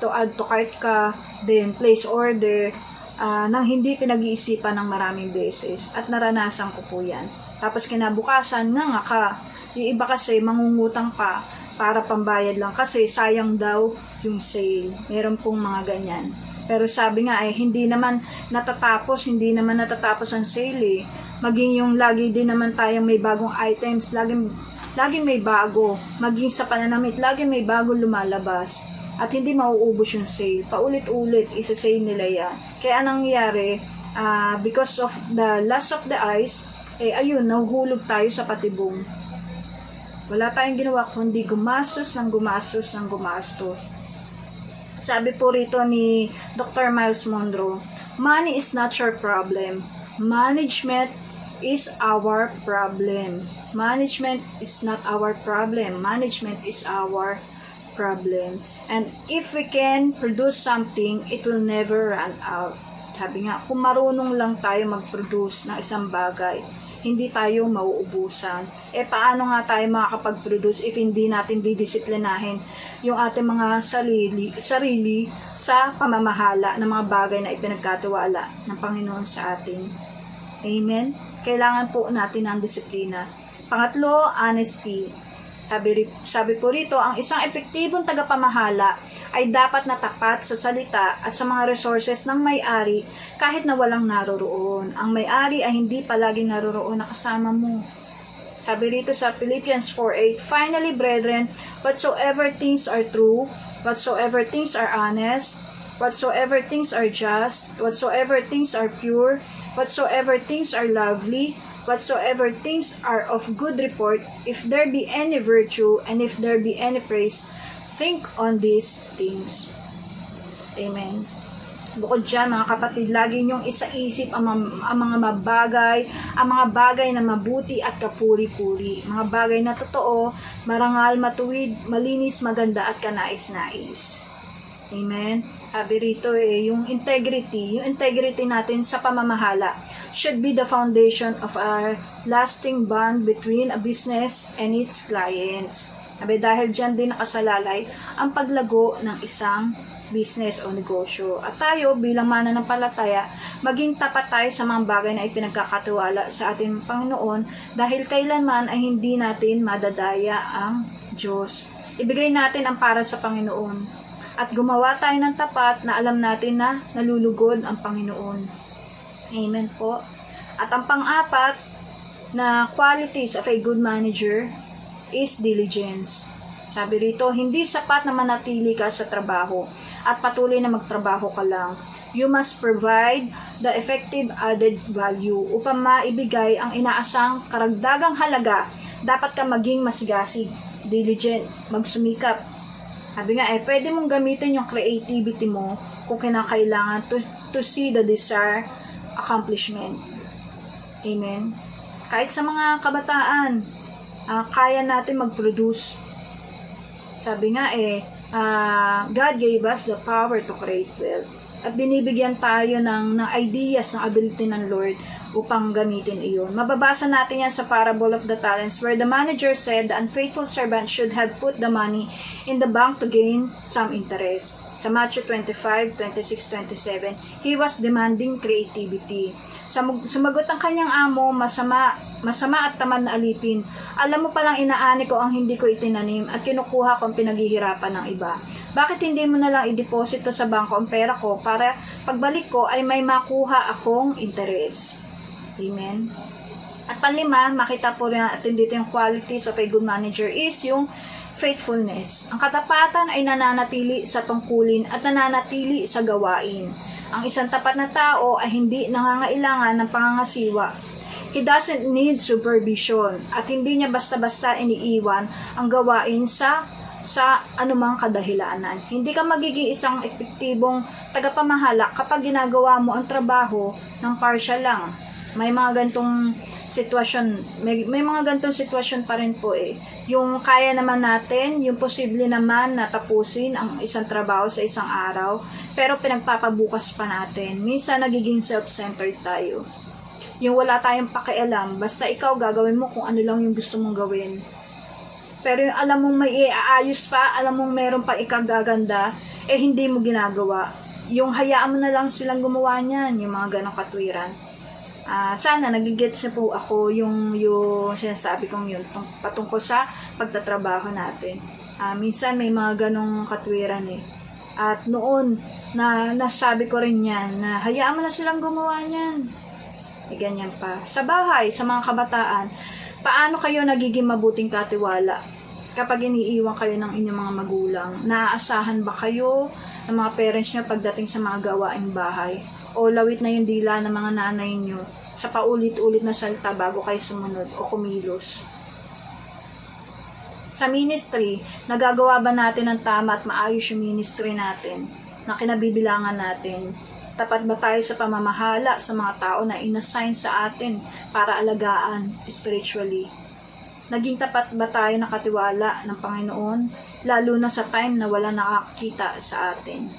to add to cart ka, then place order, nang hindi pinag-iisipan ng maraming beses. At naranasan ko po yan. Tapos kinabukasan, nga ka. Yung iba kasi, mangungutang pa para pambayad lang kasi sayang daw yung sale. Meron pong mga ganyan. Pero sabi nga hindi naman natatapos ang sale eh. Maging yung lagi din naman tayong may bagong items, laging may bago. Maging sa pananamit, laging may bago lumalabas. At hindi mauubos yung sale. Paulit-ulit, isa-sale nila yan. Kaya anong nangyayari, because of the loss of the eyes, ayun, nahuhulog tayo sa patibong. Wala tayong ginawa kundi gumastos. Sabi po rito ni Dr. Miles Monroe, money is not your problem. Management is our problem. Management is not our problem. Management is our problem. And if we can produce something, it will never run out. Sabi nga, kung marunong lang tayo mag-produce ng isang bagay, hindi tayo mauubusan. Paano nga tayo makakapag-produce if hindi natin didisiplinahin yung ating mga sarili sa pamamahala ng mga bagay na ipinagkatiwala ng Panginoon sa atin. Amen? Kailangan po natin ng disiplina. Pangatlo, honesty. Sabi po rito, ang isang epektibong tagapamahala ay dapat na tapat sa salita at sa mga resources ng may-ari kahit na walang naroroon. Ang may-ari ay hindi palaging naroroon na kasama mo. Sabi rito sa Philippians 4:8, finally, brethren, whatsoever things are true, whatsoever things are honest, whatsoever things are just, whatsoever things are pure, whatsoever things are lovely, whatsoever things are of good report, if there be any virtue, and if there be any praise, think on these things. Amen. Bukod dyan, mga kapatid, lagi niyong isaisip ang mga bagay na mabuti at kapuri-puri. Mga bagay na totoo, marangal, matuwid, malinis, maganda at kanais-nais. Amen? Sabi rito yung integrity natin sa pamamahala should be the foundation of our lasting bond between a business and its clients. Sabi, dahil dyan din nakasalalay ang paglago ng isang business o negosyo. At tayo bilang mananampalataya, maging tapat tayo sa mga bagay na ipinagkakatiwala sa ating Panginoon dahil kailanman ay hindi natin madadaya ang Diyos. Ibigay natin ang para sa Panginoon at gumawa tayo ng tapat na alam natin na nalulugod ang Panginoon. Amen po. At ang pang-apat na qualities of a good manager is diligence. Sabi rito, hindi sapat na manatili ka sa trabaho at patuloy na magtrabaho ka lang. You must provide the effective added value upang maibigay ang inaasang karagdagang halaga. Dapat ka maging masigasig, diligent, magsumikap. Sabi nga, pwede mong gamitin yung creativity mo kung kinakailangan to see the desired accomplishment. Amen? Kahit sa mga kabataan, kaya natin mag-produce. Sabi nga God gave us the power to create wealth. At binibigyan tayo ng ideas, ng ability ng Lord upang gamitin iyon. Mababasa natin yan sa parable of the talents where the manager said the unfaithful servant should have put the money in the bank to gain some interest. Sa Matthew 25, 26, 27, he was demanding creativity. Sumagot ang kanyang amo, masama at tamad na alipin. Alam mo palang inaani ko ang hindi ko itinanim at kinukuha ko ang pinaghihirapan ng iba. Bakit hindi mo na lang i-deposito sa bangko ang pera ko para pagbalik ko ay may makuha akong interes? Amen. At panlima, makita po rin natin dito yung qualities of a good manager is yung faithfulness. Ang katapatan ay nananatili sa tungkulin at nananatili sa gawain. Ang isang tapat na tao ay hindi nangangailangan ng pangangasiwa. He doesn't need supervision at hindi niya basta-basta iniiwan ang gawain sa anumang kadahilanan. Hindi ka magiging isang epektibong tagapamahala kapag ginagawa mo ang trabaho ng partial lang. May mga gantong sitwasyon, may mga gantong sitwasyon pa rin po Yung kaya naman natin, yung posible naman na tapusin ang isang trabaho sa isang araw, pero pinagpapabukas pa natin. Minsan nagiging self-centered tayo. Yung wala tayong pakialam, basta ikaw gagawin mo kung ano lang yung gusto mong gawin. Pero yung alam mong may iaayos pa, alam mong meron pa ikagaganda, hindi mo ginagawa. Yung hayaan mo na lang silang gumawa niyan, yung mga ganong katwiran. Sana nagigets na po ako yung sinasabi kong yun patungkol sa pagtatrabaho natin. Minsan may mga ganong katwiran At noon, nasabi ko rin yan, na hayaan mo na silang gumawa niyan. Ganyan pa. Sa bahay, sa mga kabataan, paano kayo nagiging mabuting katiwala kapag iniiwan kayo ng inyong mga magulang? Naaasahan ba kayo ng mga parents nyo pagdating sa mga gawaing bahay? O lawit na yung dila ng mga nanay nyo sa paulit-ulit na salita bago kayo sumunod o kumilos? Sa ministry, nagagawa ba natin ng tama at maayos yung ministry natin na kinabibilangan natin? Tapat ba tayo sa pamamahala sa mga tao na inassign sa atin para alagaan spiritually? Naging tapat ba tayo nakatiwala ng Panginoon, lalo na sa time na wala nakakita sa atin?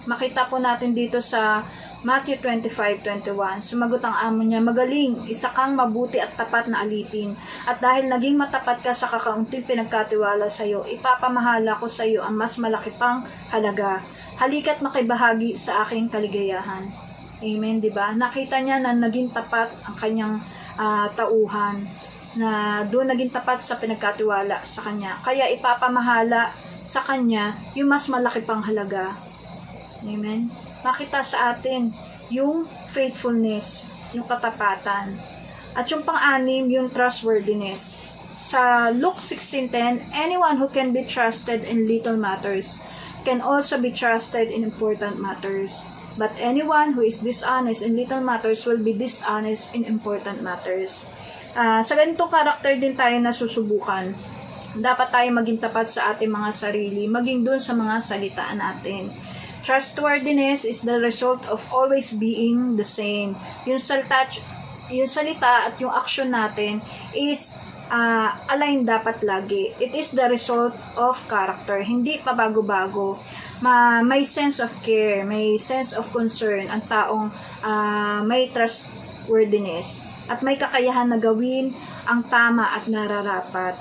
Makita po natin dito sa Matthew 25:21, sumagot ang amo niya, magaling, isa kang mabuti at tapat na alipin. At dahil naging matapat ka sa kakaunting pinagkatiwala sa iyo, ipapamahala ko sa iyo ang mas malaki pang halaga. Halika't makibahagi sa aking kaligayahan. Amen, di ba? Nakita niya na naging tapat ang kanyang tauhan, na doon naging tapat sa pinagkatiwala sa kanya. Kaya ipapamahala sa kanya yung mas malaki pang halaga. Amen. Makita sa atin yung faithfulness, yung katapatan. At yung pang-anim, yung trustworthiness. Sa Luke 16:10, anyone who can be trusted in little matters can also be trusted in important matters. But anyone who is dishonest in little matters will be dishonest in important matters. Sa ganitong karakter din tayo nasusubukan. Dapat tayo maging tapat sa ating mga sarili, maging dun sa mga salitaan natin. Trustworthiness is the result of always being the same. Yung salita at yung action natin is aligned dapat lagi. It is the result of character, hindi pa bago-bago. may sense of care, may sense of concern ang taong may trustworthiness at may kakayahan na gawin ang tama at nararapat.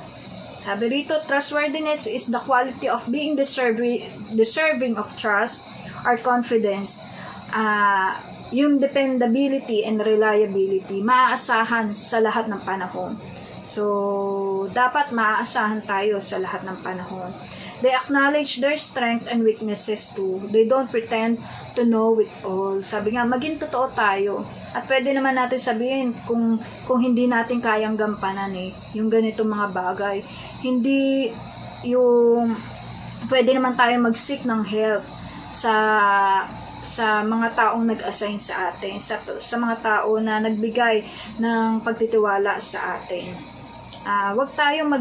Sabi rito, trustworthiness is the quality of being deserving of trust or confidence. Yung dependability and reliability, maaasahan sa lahat ng panahon. So, dapat maaasahan tayo sa lahat ng panahon. They acknowledge their strength and weaknesses too. They don't pretend to know it all. Sabi nga, maging totoo tayo. At pwede naman natin sabihin kung hindi natin kayang gampanan yung ganitong mga bagay. Hindi yung pwede naman tayo mag-seek ng help sa mga taong nag-assign sa atin, sa mga tao na nagbigay ng pagtitiwala sa atin. Wag tayong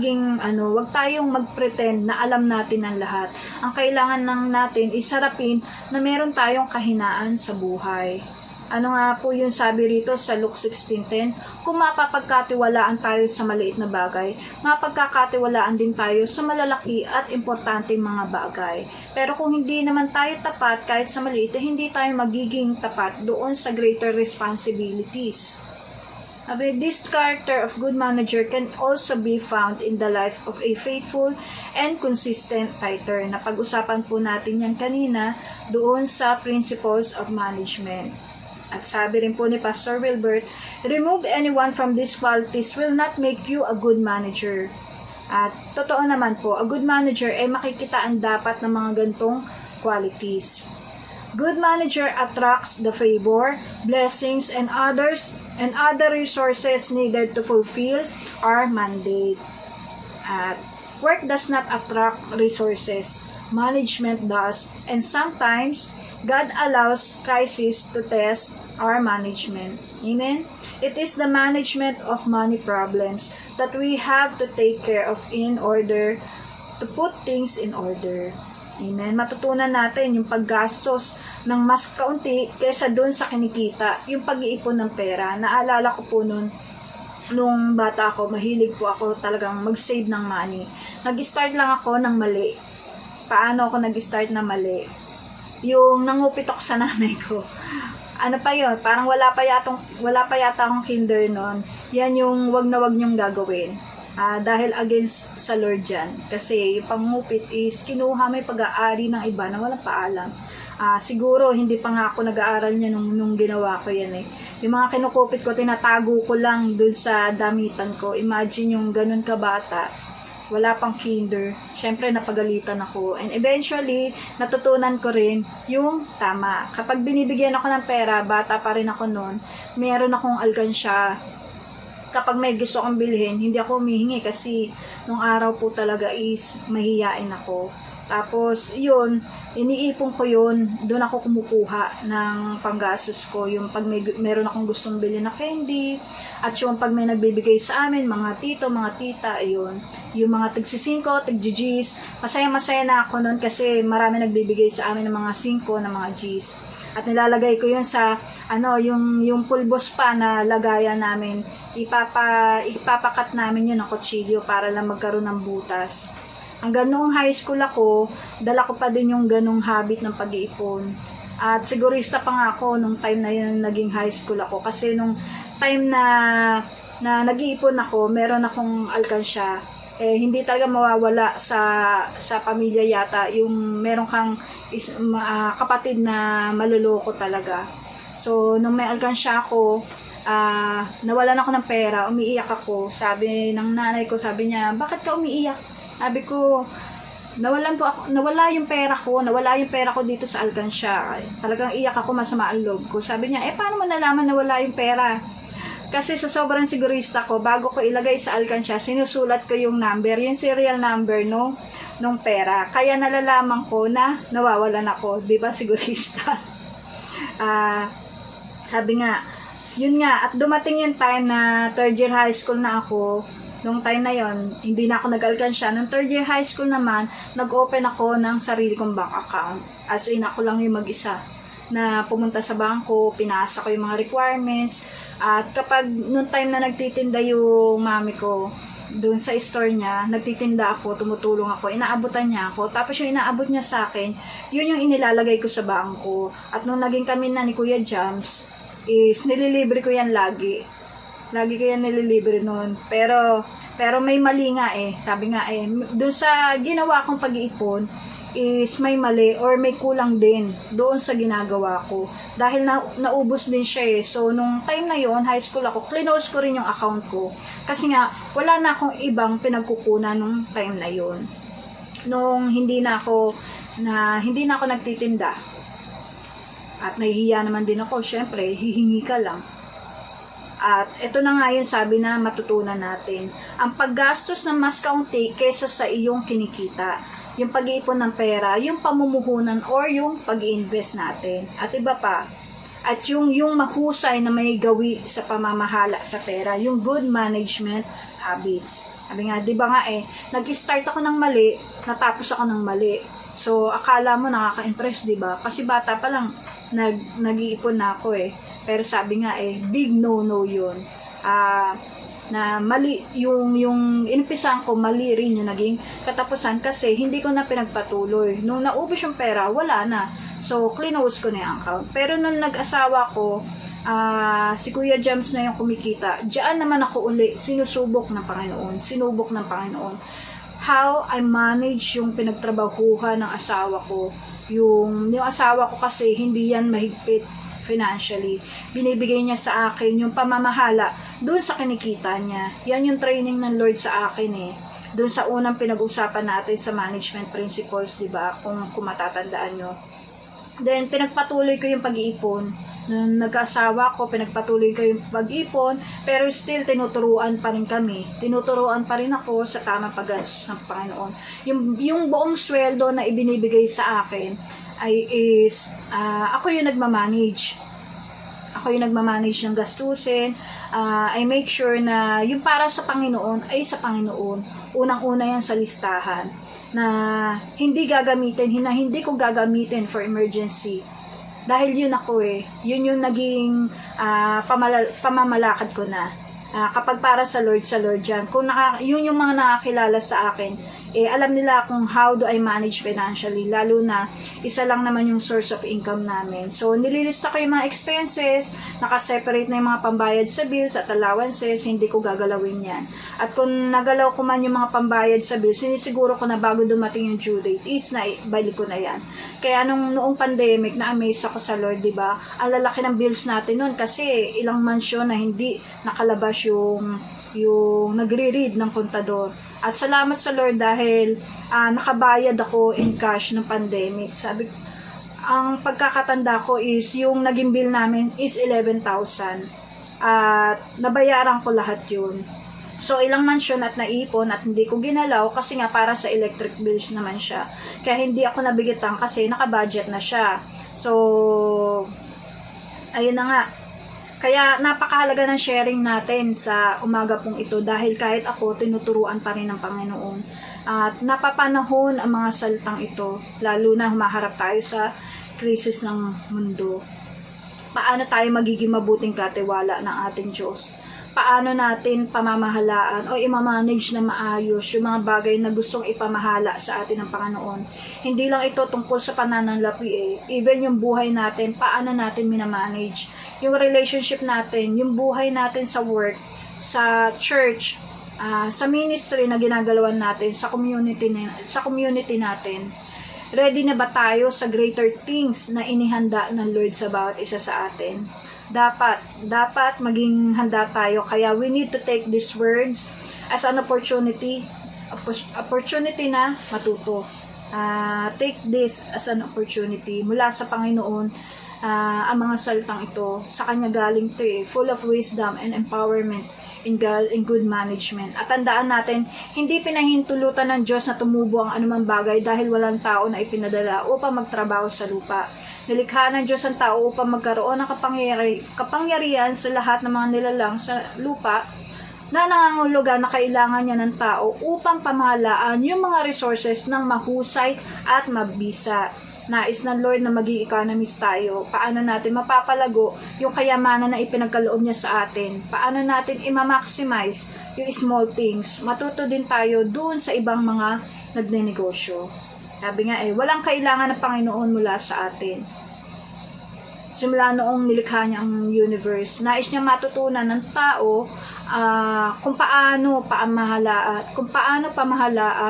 wag tayong mag-pretend na alam natin ang lahat. Ang kailangan lang natin is harapin na meron tayong kahinaan sa buhay. Ano nga po yung sabi rito sa Luke 16:10? Kung mapapagkatiwalaan tayo sa maliit na bagay, mapagkakatiwalaan din tayo sa malalaki at importanteng mga bagay. Pero kung hindi naman tayo tapat kahit sa maliit, hindi tayo magiging tapat doon sa greater responsibilities. This character of good manager can also be found in the life of a faithful and consistent tither. Napag-usapan po natin yan kanina doon sa principles of management. At sabi rin po ni Pastor Wilbert, remove anyone from these qualities will not make you a good manager. At totoo naman po, a good manager ay makikitaan dapat ng mga gantong qualities. Good manager attracts the favor, blessings, and other resources needed to fulfill our mandate. At work does not attract resources, management does, and sometimes God allows crisis to test our management. Amen? It is the management of money problems that we have to take care of in order to put things in order. Amen. Matutunan natin yung paggastos ng mas kaunti kaysa doon sa kinikita, yung pag-iipon ng pera. Naalala ko po nung bata ako, mahilig po ako talagang mag-save ng money. Nag-start lang ako ng mali. Paano ako nag-start na mali? Yung nangupit ako sa nanay ko. Ano pa yun? Parang wala pa yata akong kinder noon. Yan yung wag na wag niyong gagawin. Dahil against sa Lord yan. Kasi yung pangupit is kinuha may pag-aari ng iba na walang paalam. Siguro hindi pa nga ako nag-aaral niya nung ginawa ko yan Yung mga kinukupit ko, tinatago ko lang dun sa damitan ko. Imagine yung ganun kabata. Wala pang kinder. Syempre napagalitan ako. And eventually, natutunan ko rin yung tama. Kapag binibigyan ako ng pera, bata pa rin ako noon, meron akong alkansya. Kapag may gusto akong bilhin, hindi ako humihingi kasi nung araw po talaga is mahihiyain ako. Tapos, yun, iniipon ko yun, doon ako kumukuha ng panggastos ko. Yung pag meron akong gustong bilhin na candy, at yung pag may nagbibigay sa amin, mga tito, mga tita, ayun. Yung mga tig-5, tig-G's, masaya-masaya na ako noon kasi marami nagbibigay sa amin ng mga 5 na mga G's. At nilalagay ko yun sa yung pulbos pa na lagayan namin. Ipapakat namin yun ng kutsilyo para lang magkaroon ng butas. Hanggang noong high school ako, dala ko pa din yung ganong habit ng pag-iipon. At sigurista pa nga ako nung time na yun naging high school ako. Kasi nung time na nag-iipon ako, meron akong alkansya. Hindi talaga mawawala sa pamilya yata yung meron kang kapatid na maluloko talaga. So, nung may alkansya ako, nawalan ako ng pera, umiiyak ako. Sabi ng nanay ko, sabi niya, bakit ka umiiyak? Sabi ko, nawala yung pera ko dito sa alkansya. Talagang iyak ako, masama ang loob ko. Sabi niya, paano mo nalaman nawala yung pera? Kasi sa sobrang sigurista ko, bago ko ilagay sa alkansya, sinusulat ko yung number, yung serial number nung pera. Kaya nalalaman ko na nawawalan ako. Di ba, sigurista? Sabi nga, yun nga, at dumating yung time na third year high school na ako. Nung time na yon, hindi na ako nag-alkansya. Nung third year high school naman, nag-open ako ng sarili kong bank account. As in, ako lang yung mag-isa na pumunta sa bangko, pinasa ko yung mga requirements. At kapag nung time na nagtitinda yung mami ko, doon sa store niya, nagtitinda ako, tumutulong ako, inaabutan niya ako, tapos yung inaabot niya sa akin, yun yung inilalagay ko sa bangko. At nung naging kami na ni Kuya Jams, is nililibre ko yan lagi. Lagi ko yan nililibre noon. Pero may mali nga eh. Sabi nga eh, doon sa ginawa kong pag-iipon, is may mali or may kulang din doon sa ginagawa ko. Dahil naubos din siya eh. So, nung time na yon, high school ako, close ko rin yung account ko. Kasi nga, wala na akong ibang pinagkukunan nung time na yon. Nung hindi na ako nagtitinda. At nahihiya naman din ako, syempre, hihingi ka lang. At ito na nga yun sabi na matutunan natin. Ang paggastos ng mas kaunti kaysa sa iyong kinikita. Yung pag-iipon ng pera, yung pamumuhunan or yung pag-i-invest natin. At iba pa. At yung mahusay na may gawi sa pamamahala sa pera, yung good management habits. Sabi nga, di ba nga eh, nag-start ako ng mali, natapos ako ng mali. So, akala mo nakaka-impress, di ba? Kasi bata pa lang, nag-iipon na ako eh. Pero sabi nga eh, big no-no yun. Na mali yung inumpisahan ko, mali rin yung naging katapusan kasi hindi ko na pinagpatuloy. Nung naubos yung pera, wala na. So, close ko na yung account. Pero nung nag-asawa ko, si Kuya James na yung kumikita, diyan naman ako uli, sinubok ng Panginoon. How I manage yung pinagtrabahuhan ng asawa ko. Yung asawa ko kasi hindi yan mahigpit financially. Binibigay niya sa akin yung pamamahala doon sa kinikita niya. Yan yung training ng Lord sa akin eh. Doon sa unang pinag-usapan natin sa management principles, di ba? Kung matatandaan nyo. Then, pinagpatuloy ko yung pag-iipon. Nung nag-asawa ko, pinagpatuloy ko yung pag-ipon, pero still, tinuturuan pa rin kami. Tinuturuan pa rin ako sa tamang pag-gastos ng Panginoon. Yung buong sweldo na ibinibigay sa akin, ako yung nagmamanage. Ako yung nagmamanage ng gastusin. I make sure na yung para sa Panginoon ay sa Panginoon. Unang-una yan sa listahan na hindi ko gagamitin for emergency. Dahil yun ako eh. Yun yung naging pamamalakad ko na. Kapag para sa Lord yan. Kung yun yung mga nakakilala sa akin, alam nila kung how do I manage financially. Lalo na, isa lang naman yung source of income namin. So, nililista ko yung mga expenses, nakaseparate na yung mga pambayad sa bills at allowances, hindi ko gagalawin yan. At kung nagalaw ko man yung mga pambayad sa bills, sinisiguro ko na bago dumating yung due date is na balik ko na yan. Kaya noong pandemic, na-amaze ako sa Lord, diba? Ang lalaki ng bills natin noon kasi ilang mansyon na hindi nakalabas yung nagre-read ng kontador. At salamat sa Lord dahil nakabayad ako in cash ng pandemic. Sabi, ang pagkakatanda ko is yung naging bill namin is 11,000. At nabayaran ko lahat yun. So, ilang mansyon at naipon at hindi ko ginalaw kasi nga para sa electric bills naman siya. Kaya hindi ako nabigitan kasi nakabudget na siya. So, ayun na nga. Kaya napakahalaga ng sharing natin sa umaga pong ito dahil kahit ako, tinuturuan pa rin ng Panginoon. At napapanahon ang mga salitang ito, lalo na humaharap tayo sa krisis ng mundo. Paano tayo magiging mabuting katiwala ng ating Diyos? Paano natin pamamahalaan o imamanage na maayos yung mga bagay na gustong ipamahala sa atin ng Panginoon. Hindi lang ito tungkol sa pananalapi eh. Even yung buhay natin, paano natin minamanage. Yung relationship natin, yung buhay natin sa work, sa church, sa ministry na ginagalawan natin, sa community natin. Ready na ba tayo sa greater things na inihanda ng Lord sa bawat isa sa atin? Dapat maging handa tayo. Kaya we need to take these words as an opportunity na matuto. Take this as an opportunity mula sa Panginoon. Ang mga salitang ito, sa Kanya galing ito full of wisdom and empowerment in good management. At tandaan natin, hindi pinahintulutan ng Diyos na tumubo ang anumang bagay dahil walang tao na ipinadala upang magtrabaho sa lupa. Nilikha ng Diyos ang tao upang magkaroon ng kapangyarihan sa lahat ng mga nilalang sa lupa na nangangahulugan na kailangan niya ng tao upang pamahalaan yung mga resources ng mahusay at mabisa. Nais ng Lord na maging economist tayo. Paano natin mapapalago yung kayamanan na ipinagkaloob niya sa atin? Paano natin i-maximize yung small things? Matuto din tayo dun sa ibang mga nagnenegosyo. Sabi nga walang kailangan ng Panginoon mula sa atin. Simula noong nilikha niya ang universe, nais niya matutunan ng tao kung paano pamahalaan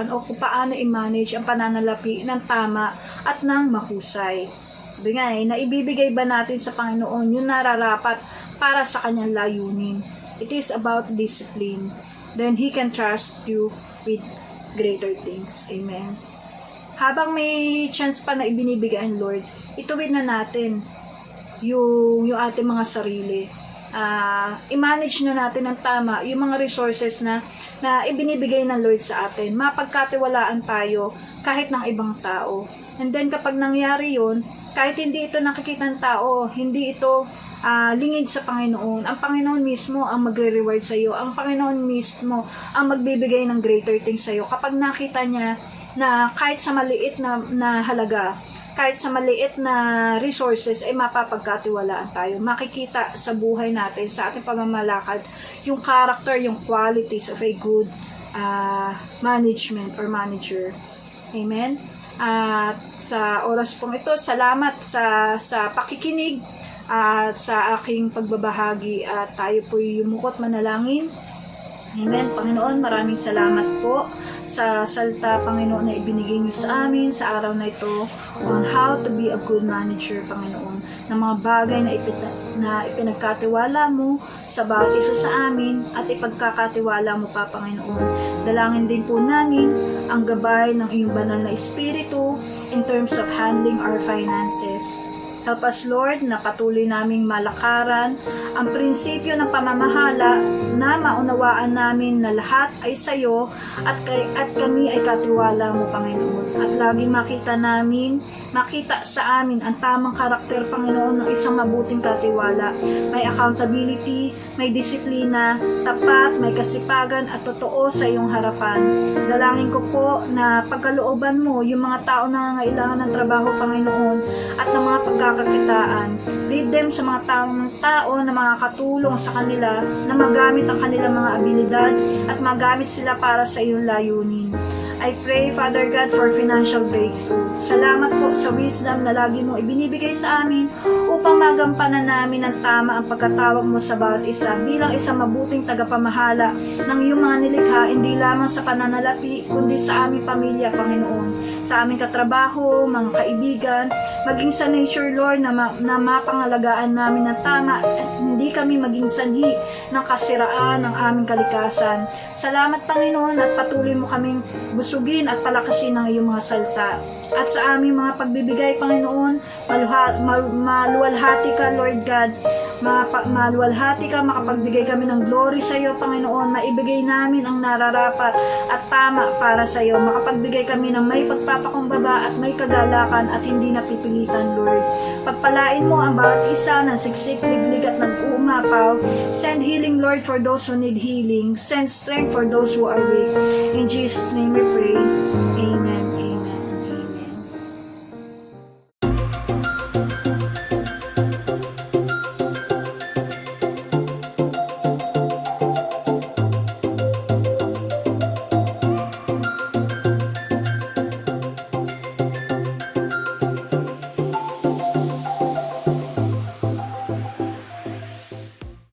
o kung paano i-manage ang pananalapi ng tama at ng mahusay. Sabi nga naibibigay ba natin sa Panginoon yung nararapat para sa kanyang layunin? It is about discipline. Then He can trust you with greater things. Amen. Habang may chance pa na ibinibigay ang Lord, ituwid na natin yung ating mga sarili. I-manage na natin ng tama yung mga resources na ibinibigay ng Lord sa atin. Mapagkatiwalaan tayo kahit ng ibang tao. And then kapag nangyari yun, kahit hindi ito nakikita ng tao, hindi ito lingid sa Panginoon, ang Panginoon mismo ang magre-reward sa iyo. Ang Panginoon mismo ang magbibigay ng greater things sa iyo. Kapag nakita niya na kahit sa maliit na halaga, kahit sa maliit na resources ay mapapagkatiwalaan tayo. Makikita sa buhay natin, sa ating pamamalakad, yung character, yung qualities of a good management or manager. Amen? At sa oras pong ito, salamat sa pakikinig at sa aking pagbabahagi at tayo po'y yumukot manalangin. Amen. Panginoon, maraming salamat po sa salita, Panginoon, na ibinigay niyo sa amin sa araw na ito on how to be a good manager, Panginoon, ng mga bagay na ipinagkatiwala mo sa bawat isa sa amin at ipagkakatiwala mo pa, Panginoon. Dalangin din po namin ang gabay ng iyong banal na Espiritu in terms of handling our finances. Help us, Lord, na patuloy naming malakaran ang prinsipyo ng pamamahala na maunawaan namin na lahat ay sa iyo at kami ay katiwala mo, Panginoon. At laging makita sa amin ang tamang karakter, Panginoon, ng isang mabuting katiwala. May accountability, may disiplina, tapat, may kasipagan at totoo sa iyong harapan. Dalangin ko po na pagkalooban mo yung mga tao na nangangailangan ng trabaho, Panginoon, at ng mga pagkakakitaan. Lead them sa mga tao na makakatulong sa kanila na magamit ang kanilang mga abilidad at magamit sila para sa iyong layunin. I pray, Father God, for financial breakthrough. Salamat po sa wisdom na lagi mo ibinibigay sa amin upang magampanan namin ng tama ang pagkatawag mo sa bawat isa bilang isang mabuting tagapamahala ng iyong mga nilikha, hindi lamang sa pananalapi, kundi sa aming pamilya, Panginoon. Sa aming katrabaho, mga kaibigan, maging sa nature, Lord, na mapangalagaan namin ng tama at hindi kami maging sanhi ng kasiraan ng aming kalikasan. Salamat, Panginoon, at patuloy mo kaming busugin at palakasin ng iyong mga salita. At sa aming mga pagbibigay, Panginoon, maluwalhati ka, Lord God. Maluwalhati ka, makapagbigay kami ng glory sa iyo, Panginoon. Maibigay namin ang nararapat at tama para sa iyo. Makapagbigay kami ng may pagpapakumbaba at may kagalakan at hindi napipilitan, Lord. Pagpalain mo ang bawat isa ng siksik, liglig at nag-uumapaw. Send healing, Lord, for those who need healing. Send strength for those who are weak. In Jesus' name we pray. Amen.